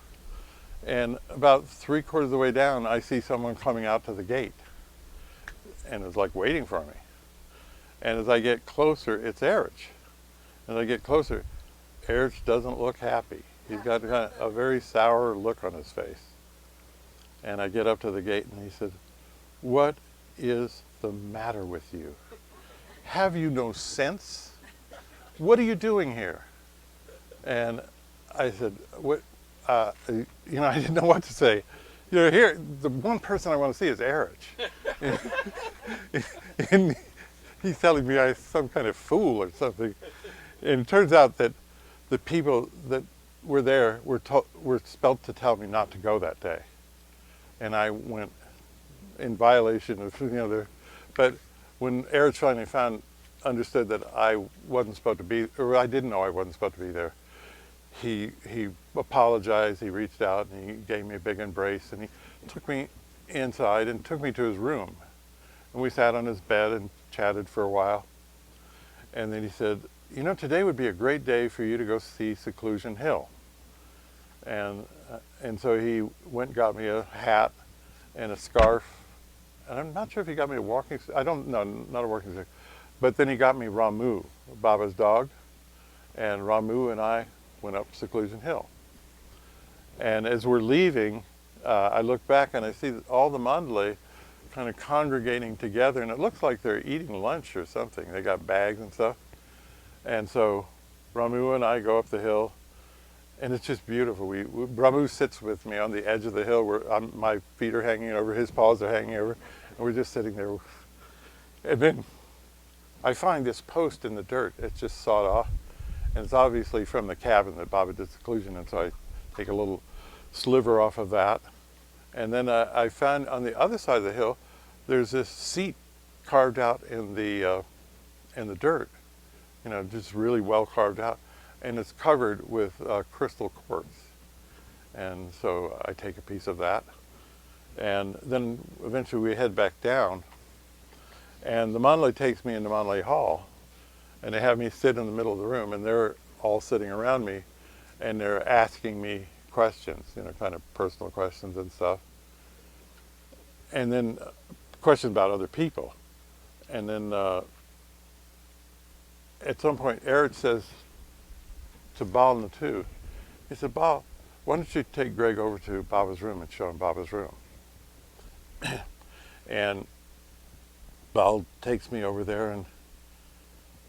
And about 3/4 of the way down, I see someone coming out to the gate, and it's like waiting for me. And as I get closer, it's Erich. As I get closer, Erich doesn't look happy. He's got kind of a very sour look on his face. And I get up to the gate, and he said, "What is the matter with you? Have you no sense? What are you doing here?" And I said, "What?" You know, I didn't know what to say. You know, here, the one person I want to see is Erich. And he's telling me I'm some kind of fool or something. And it turns out that the people that were there were spelled to tell me not to go that day. And I went in violation of, you know, but when Erich finally understood that I wasn't supposed to be, or I didn't know I wasn't supposed to be there, he apologized, he reached out, and he gave me a big embrace, and he took me inside and took me to his room. And we sat on his bed and chatted for a while. And then he said, "You know, today would be a great day for you to go see Seclusion Hill." And so he went and got me a hat and a scarf. And I'm not sure if he got me a walking stick. I don't know, not a walking stick. But then he got me Ramu, Baba's dog. And Ramu and I went up Seclusion Hill. And as we're leaving, I look back and I see all the mandalay kind of congregating together, and it looks like they're eating lunch or something. They got bags and stuff. And so Ramu and I go up the hill, and it's just beautiful. Ramu sits with me on the edge of the hill where my feet are hanging over, his paws are hanging over, and we're just sitting there. And then I find this post in the dirt. It's just sawed off, and it's obviously from the cabin that Baba did seclusion, and so I take a little sliver off of that. And then I found on the other side of the hill, there's this seat carved out in the dirt, you know, just really well carved out, and it's covered with crystal quartz. And so I take a piece of that, and then eventually we head back down, and the mandalay takes me into Mandalay Hall, and they have me sit in the middle of the room, and they're all sitting around me, and they're asking me questions, you know, kind of personal questions and stuff. And then questions about other people. And then at some point, Erich says to Baal Natu, he said, "Baal, why don't you take Greg over to Baba's room and show him Baba's room?" And Baal takes me over there, and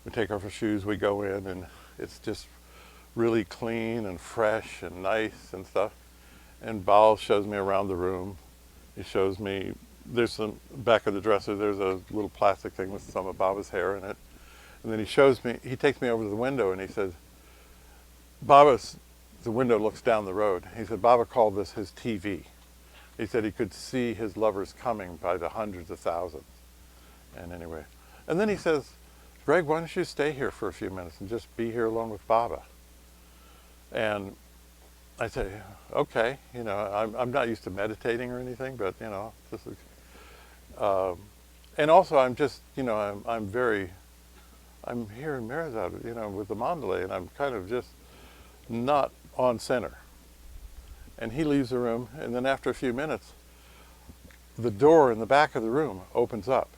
we take off our shoes, we go in, and it's just really clean and fresh and nice and stuff. And Baal shows me around the room. He shows me, there's some, back of the dresser, there's a little plastic thing with some of Baba's hair in it. And then he shows me, he takes me over to the window, and he says, the window looks down the road. He said, Baba called this his TV. He said he could see his lovers coming by the hundreds of thousands. And anyway, and then he says, "Greg, why don't you stay here for a few minutes and just be here alone with Baba?" And I say, "Okay, you know, I'm not used to meditating or anything, but you know, this is." and also I'm just, I'm here in Merzad, with the Mandalay, and I'm kind of just not on center. And he leaves the room, and then after a few minutes, the door in the back of the room opens up,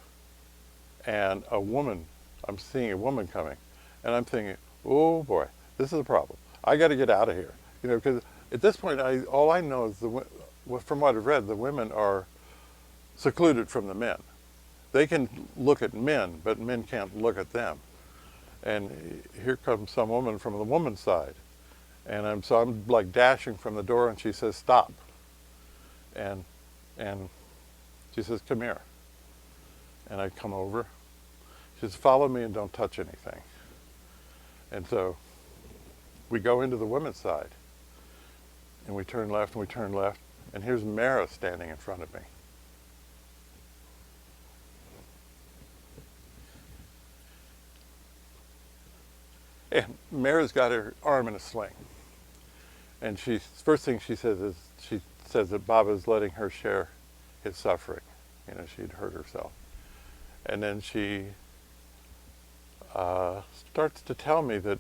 and I'm seeing a woman coming, and I'm thinking, oh boy, this is a problem. I got to get out of here, because at this point, all I know is from what I've read, the women are secluded from the men. They can look at men, but men can't look at them. And here comes some woman from the woman's side, and I'm like dashing from the door, and she says, "Stop," and she says, "Come here," and I come over. She says, "Follow me and don't touch anything." And so we go into the women's side, and we turn left, and here's Mara standing in front of me. And Mara's got her arm in a sling. And first thing she says is, she says that Baba's letting her share his suffering. She'd hurt herself. And then she starts to tell me that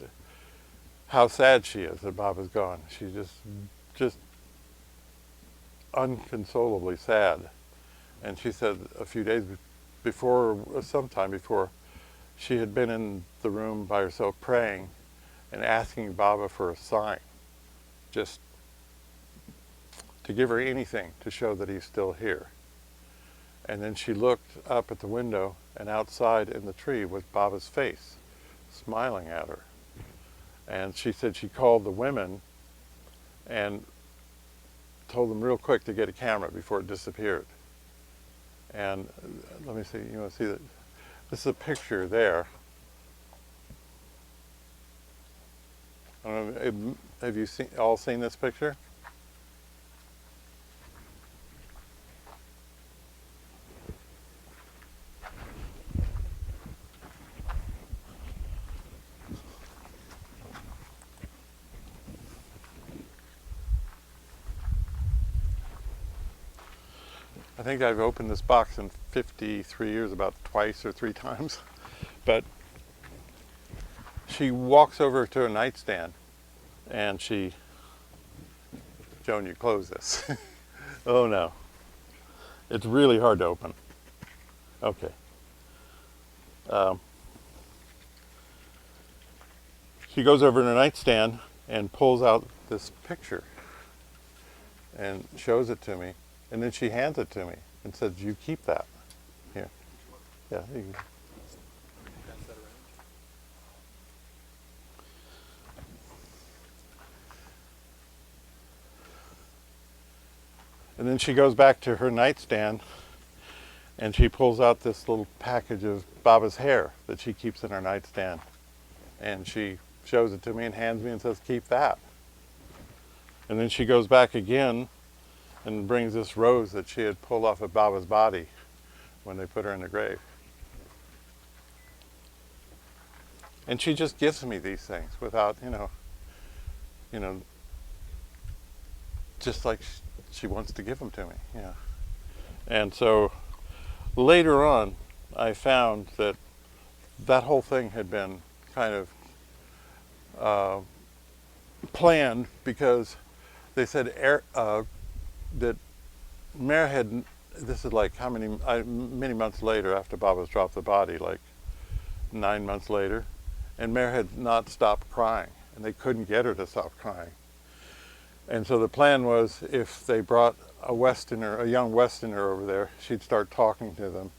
how sad she is that Baba's gone. She's just unconsolably sad. And she said a few days before, sometime before, she had been in the room by herself praying and asking Baba for a sign, just to give her anything to show that he's still here. And then she looked up at the window, and outside in the tree was Baba's face, smiling at her. And she said she called the women and told them real quick to get a camera before it disappeared. And let me see, you want to see that? This is a picture there. I don't know, have you all seen this picture? I think I've opened this box in 53 years about twice or three times. But she walks over to a nightstand, and Joan, you close this. Oh no. It's really hard to open. Okay. She goes over to her nightstand and pulls out this picture and shows it to me. And then she hands it to me and says, "You keep that." Here. Yeah. You can. And then she goes back to her nightstand, and she pulls out this little package of Baba's hair that she keeps in her nightstand. And she shows it to me and hands me and says, "Keep that." And then she goes back again and brings this rose that she had pulled off of Baba's body when they put her in the grave. And she just gives me these things without, just like she wants to give them to me. Yeah. And so later on, I found that whole thing had been kind of planned, because they said that Mare had, this is like many months later after Baba's dropped the body, like 9 months later, and Mare had not stopped crying, and they couldn't get her to stop crying. And so the plan was, if they brought a young Westerner over there, she'd start talking to them,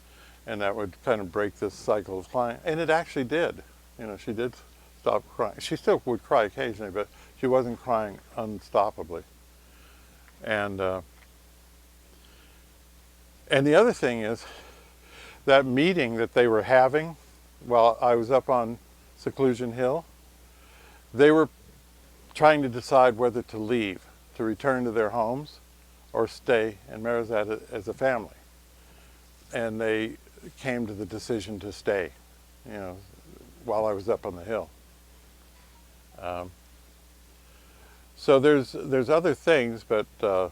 and that would kind of break this cycle of crying. And it actually did. She did stop crying. She still would cry occasionally, but she wasn't crying unstoppably. And the other thing is, that meeting that they were having while I was up on Seclusion Hill, they were trying to decide whether to leave, to return to their homes, or stay in Merzad as a family. And they came to the decision to stay, while I was up on the hill. So there's other things, but that's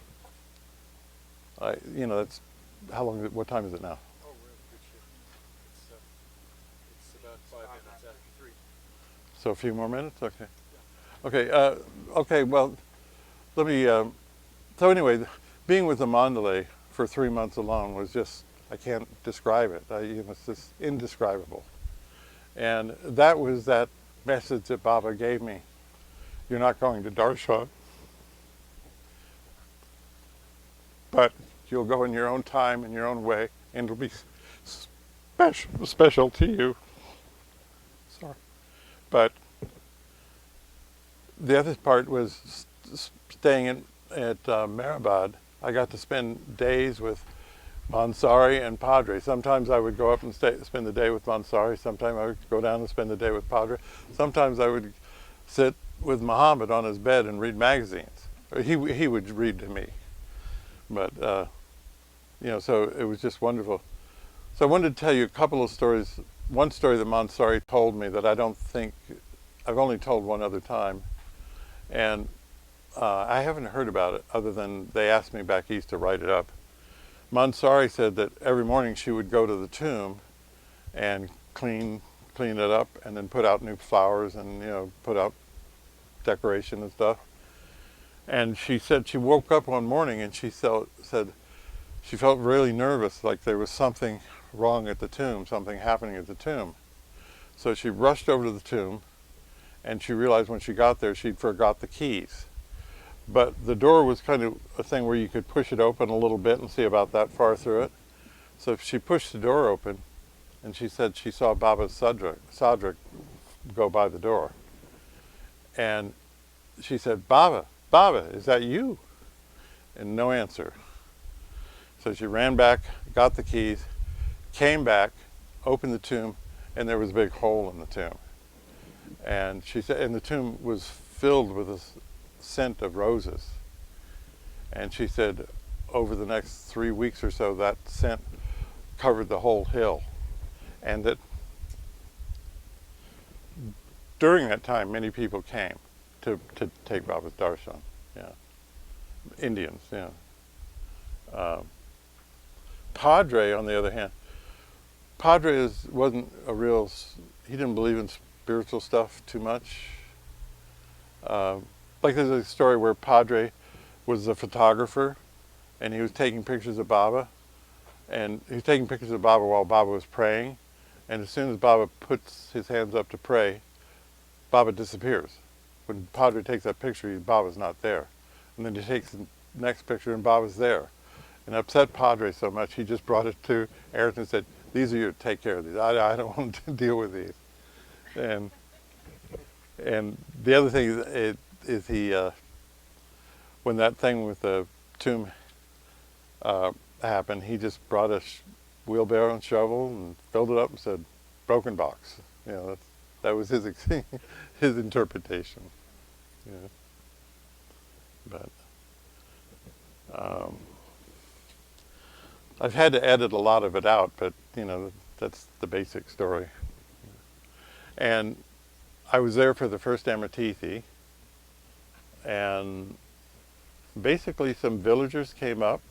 how long? What time is it now? Oh, we're in good shape. So a few more minutes? Okay. Okay, okay, well, let me, so anyway, being with the Mandalay for 3 months alone was just, I can't describe it. It's just indescribable. And that was that message that Baba gave me. You're not going to Darshan, but you'll go in your own time, in your own way, and it'll be special to you. Sorry. But the other part was staying at Mehrabad. I got to spend days with Mansari and Padre. Sometimes I would go up and spend the day with Mansari. Sometimes I would go down and spend the day with Padre. Sometimes I would sit with Muhammad on his bed and read magazines. Or he would read to me. But, you know, so it was just wonderful. So I wanted to tell you a couple of stories. One story that Mansari told me that I don't think, I've only told one other time. And I haven't heard about it other than they asked me back east to write it up. Mansari said that every morning she would go to the tomb and clean it up and then put out new flowers and, you know, put out decoration and stuff. And she said she woke up one morning and she said she felt really nervous, like there was something wrong at the tomb, something happening at the tomb. So she rushed over to the tomb and she realized when she got there she'd forgot the keys. But the door was kind of a thing where you could push it open a little bit and see about that far through it. So she pushed the door open and she said she saw Baba's Sadrak go by the door. And she said, Baba, is that you? And no answer. So she ran back, got the keys, came back, opened the tomb, and there was a big hole in the tomb. And she said, and the tomb was filled with a scent of roses. And she said, over the next 3 weeks or so, that scent covered the whole hill. And that during that time, many people came to take Baba's Darshan. Yeah. Indians, yeah. Padre, on the other hand, Padre wasn't a real, he didn't believe in spiritual stuff too much. Like there's a story where Padre was a photographer and he was taking pictures of Baba, and he was taking pictures of Baba while Baba was praying, and as soon as Baba puts his hands up to pray, Baba disappears. When Padre takes that picture, Baba's not there. And then he takes the next picture and Baba's there. And upset Padre so much, he just brought it to Ayrton and said, these are yours, take care of these. I don't want to deal with these. And the other thing is he, when that thing with the tomb happened, he just brought a wheelbarrow and shovel and filled it up and said, broken box. You know, that was his his interpretation. Yeah. But I've had to edit a lot of it out, but you know, that's the basic story. And I was there for the first Amritithi, and basically some villagers came up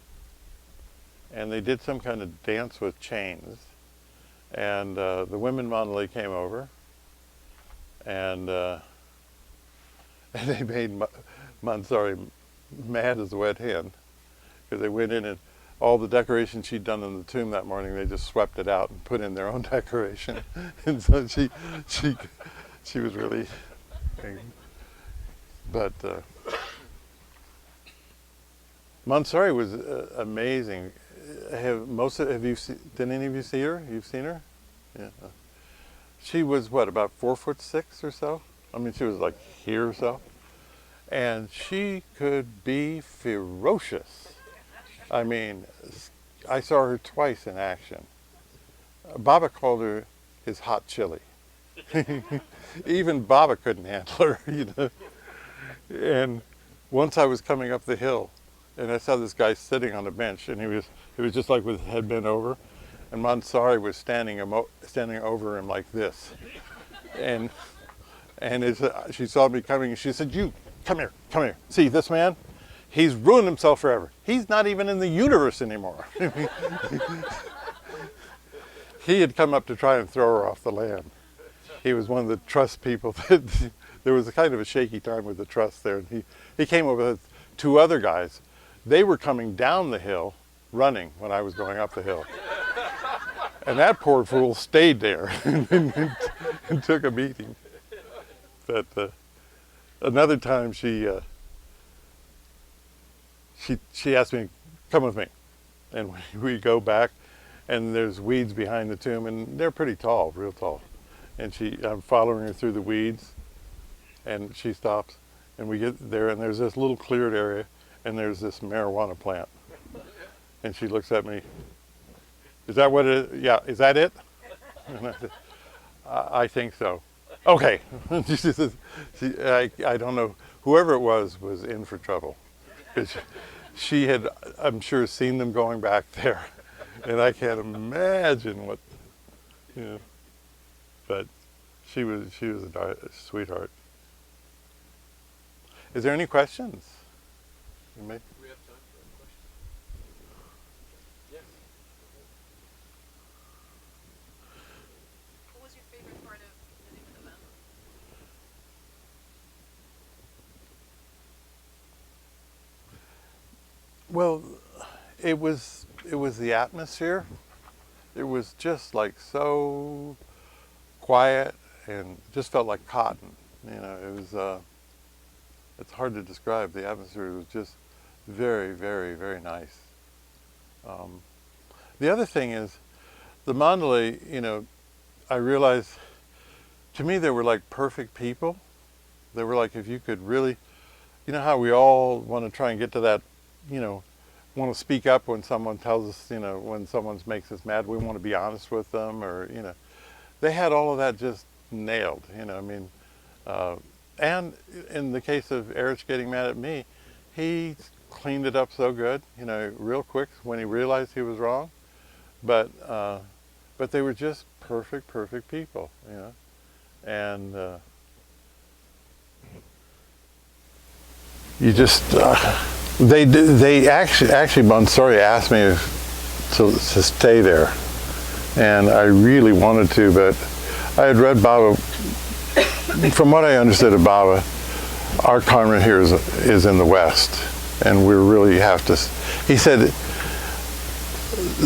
and they did some kind of dance with chains, and the women Mandalay came over and they made Mansari mad as a wet hen, because they went in and all the decorations she'd done in the tomb that morning, they just swept it out and put in their own decoration. And so she was really angry. But Mansari was amazing. Did any of you see her? You've seen her? Yeah. She was what, about 4'6" or so? I mean, she was like here or so. And she could be ferocious. I mean, I saw her twice in action. Baba called her his hot chili. Even Baba couldn't handle her, you know. And once I was coming up the hill, and I saw this guy sitting on a bench, and he was just like with his head bent over, and Mansari was standing over him like this. And she saw me coming, and she said, "You, come here. See this man? He's ruined himself forever. He's not even in the universe anymore." He had come up to try and throw her off the land. he was one of the trust people. That there was a kind of a shaky time with the trust there. And he came over with two other guys. They were coming down the hill running when I was going up the hill. And that poor fool stayed there and took a meeting. But another time she asked me, come with me. And we go back, and there's weeds behind the tomb, and they're pretty tall, real tall. And I'm following her through the weeds, and she stops, and we get there, and there's this little cleared area, and there's this marijuana plant. And she looks at me, is that what it is? Yeah, is that it? And I said, I think so. Okay. She says, I don't know, whoever it was in for trouble. Because she had, I'm sure, seen them going back there. And I can't imagine what, but she was a sweetheart. Is there any questions? You may. We have time for a question. Yes. What was your favorite part of living with the mountain? Well, it was the atmosphere. It was just like so quiet and just felt like cotton. It was. It's hard to describe. The atmosphere was just very, very, very nice. The other thing is, the Mandalay. I realized, to me, they were like perfect people. They were like, if you could really, how we all want to try and get to that, want to speak up when someone tells us, when someone makes us mad, we want to be honest with them, or, they had all of that just nailed, and in the case of Erich getting mad at me, he cleaned it up so good, real quick when he realized he was wrong, but they were just perfect people, and you just, they actually Mansouri asked me to stay there, and I really wanted to, but I had read Baba. From what I understood of Baba, our karma here is in the West, and we really have to. He said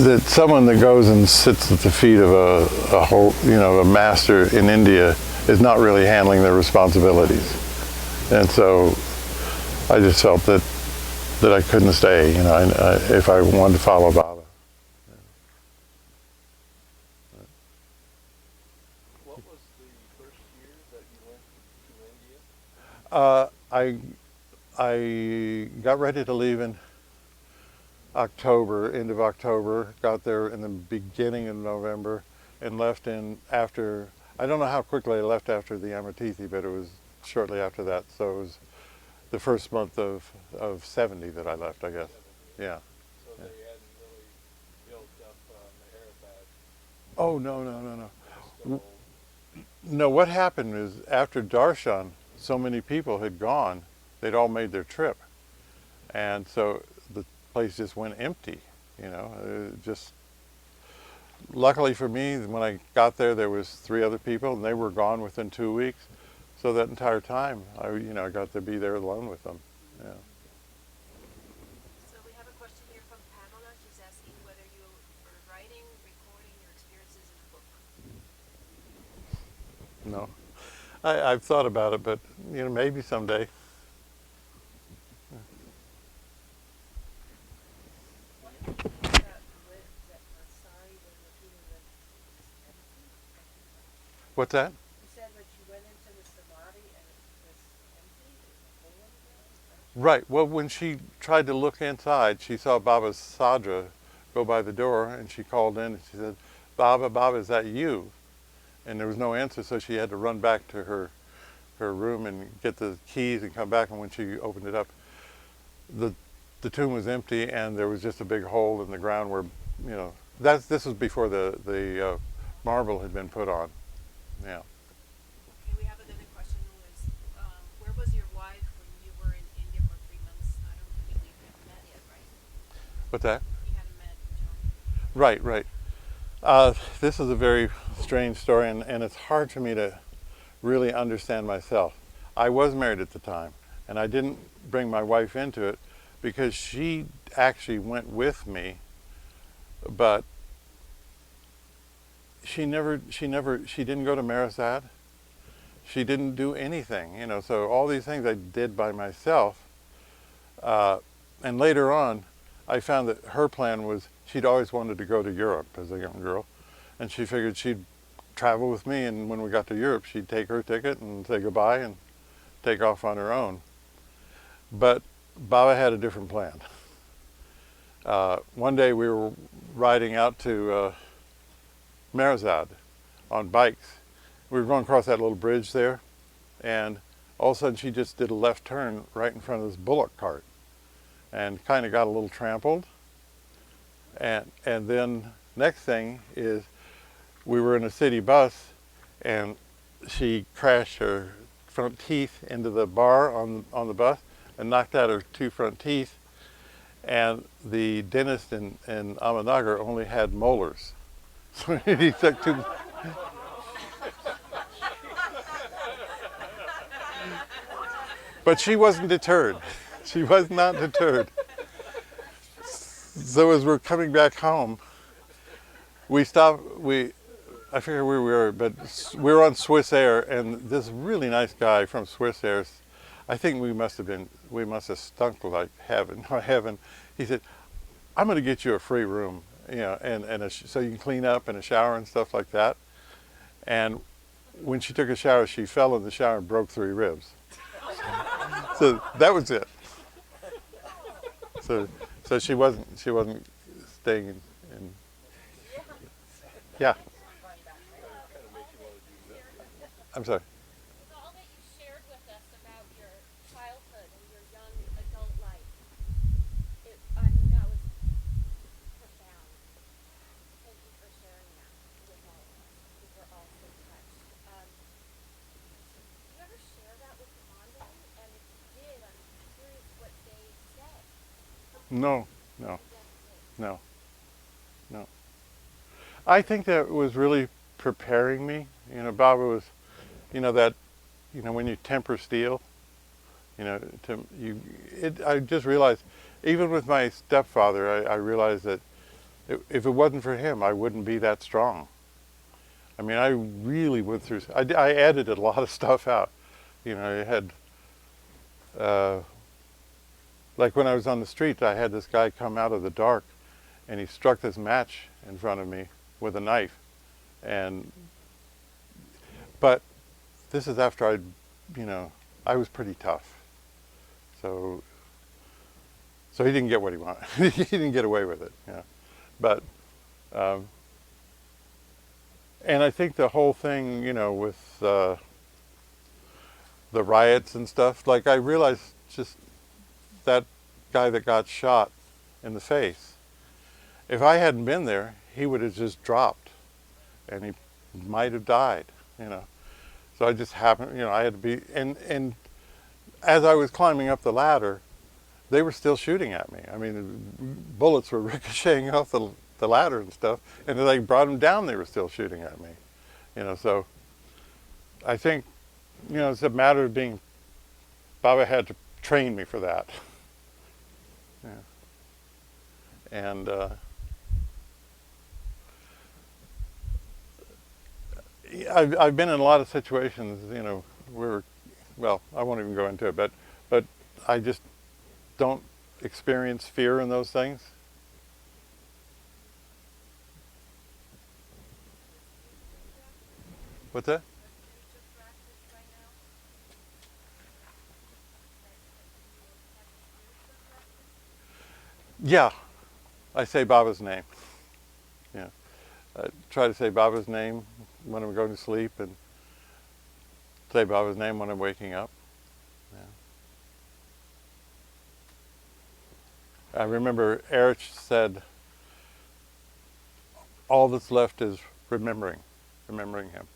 that someone that goes and sits at the feet of a master in India is not really handling their responsibilities, and so I just felt that I couldn't stay, if I wanted to follow Baba. What was the first year that you went to India? I got ready to leave in October, end of October, got there in the beginning of November, and left after, I don't know how quickly I left after the Amartithi, but it was shortly after that, so it was the first month of 70 that I left, I guess. Yeah. So they hadn't really built up Meherabad. Oh, no. No, what happened is after Darshan, so many people had gone, they'd all made their trip. And so the place just went empty, just luckily for me, when I got there was 3 other people, and they were gone within 2 weeks. So that entire time, I got to be there alone with them. Yeah. So we have a question here from Pamela. She's asking whether you are writing, recording your experiences in a book. No, I've thought about it, but maybe someday. What's that? You said that you went into the samadhi and it was empty? It was a hole in the ground? Right. Well, when she tried to look inside, she saw Baba's Sadra go by the door, and she called in and she said, Baba, is that you? And there was no answer, so she had to run back to her room and get the keys and come back. And when she opened it up, the tomb was empty, and there was just a big hole in the ground where, this was before the marble had been put on. Yeah. Okay, we have another question. Where was your wife when you were in India for 3 months? I don't believe you had met yet, right? What's that? You hadn't met John. Right. This is a very strange story, and it's hard for me to really understand myself. I was married at the time, and I didn't bring my wife into it because she actually went with me, but she didn't go to Marisad. She didn't do anything, you know. So all these things I did by myself. And later on, I found that her plan was she'd always wanted to go to Europe as a young girl, and she figured she'd travel with me, and when we got to Europe, she'd take her ticket and say goodbye and take off on her own. But Baba had a different plan. One day we were riding out to Marizad on bikes. We were going across that little bridge there, and all of a sudden she just did a left turn right in front of this bullock cart and kind of got a little trampled. And then next thing is we were in a city bus, and she crashed her front teeth into the bar on the bus and knocked out her 2 front teeth. And the dentist in Ahmednagar only had molars. So he took 2. But she wasn't deterred. She was not deterred. So as we're coming back home, we stopped. I forget where we were, but we were on Swiss Air, and this really nice guy from Swiss Air, I think we must have stunk like heaven. He said, "I'm going to get you a free room, you know, and so you can clean up and a shower and stuff like that." And when she took a shower, she fell in the shower and broke 3 ribs. So that was it. So she wasn't staying in. Yeah. I'm sorry. With all that you shared with us about your childhood and your young adult life, I mean, that was profound. Thank you for sharing that with all of us. We were all so touched. Did you ever share that with the Mandalay? And if you did, I'm curious what they said. No. I think that was really preparing me. You know, Baba was, you know, that, you know, when you temper steel, you know, I just realized, even with my stepfather, I realized that if it wasn't for him, I wouldn't be that strong. I mean, I really went through, I edited a lot of stuff out. You know, I had, like when I was on the street, I had this guy come out of the dark, and he struck this match in front of me with a knife. But this is after I was pretty tough. So he didn't get what he wanted. He didn't get away with it. Yeah. But, and I think the whole thing, you know, with the riots and stuff, like I realized just that guy that got shot in the face, if I hadn't been there, he would have just dropped and he might have died, you know. So I just happened, you know, I had to be, and as I was climbing up the ladder, they were still shooting at me. I mean, bullets were ricocheting off the ladder and stuff, and as I brought them down, they were still shooting at me, you know. So I think, you know, it's a matter of being, Baba had to train me for that. Yeah. And I've been in a lot of situations, you know, where, well, I won't even go into it, but I just don't experience fear in those things. What's that? Yeah, I say Baba's name. Yeah, I try to say Baba's name when I'm going to sleep, and say Baba's name when I'm waking up. Yeah. I remember Erich said, "All that's left is remembering him."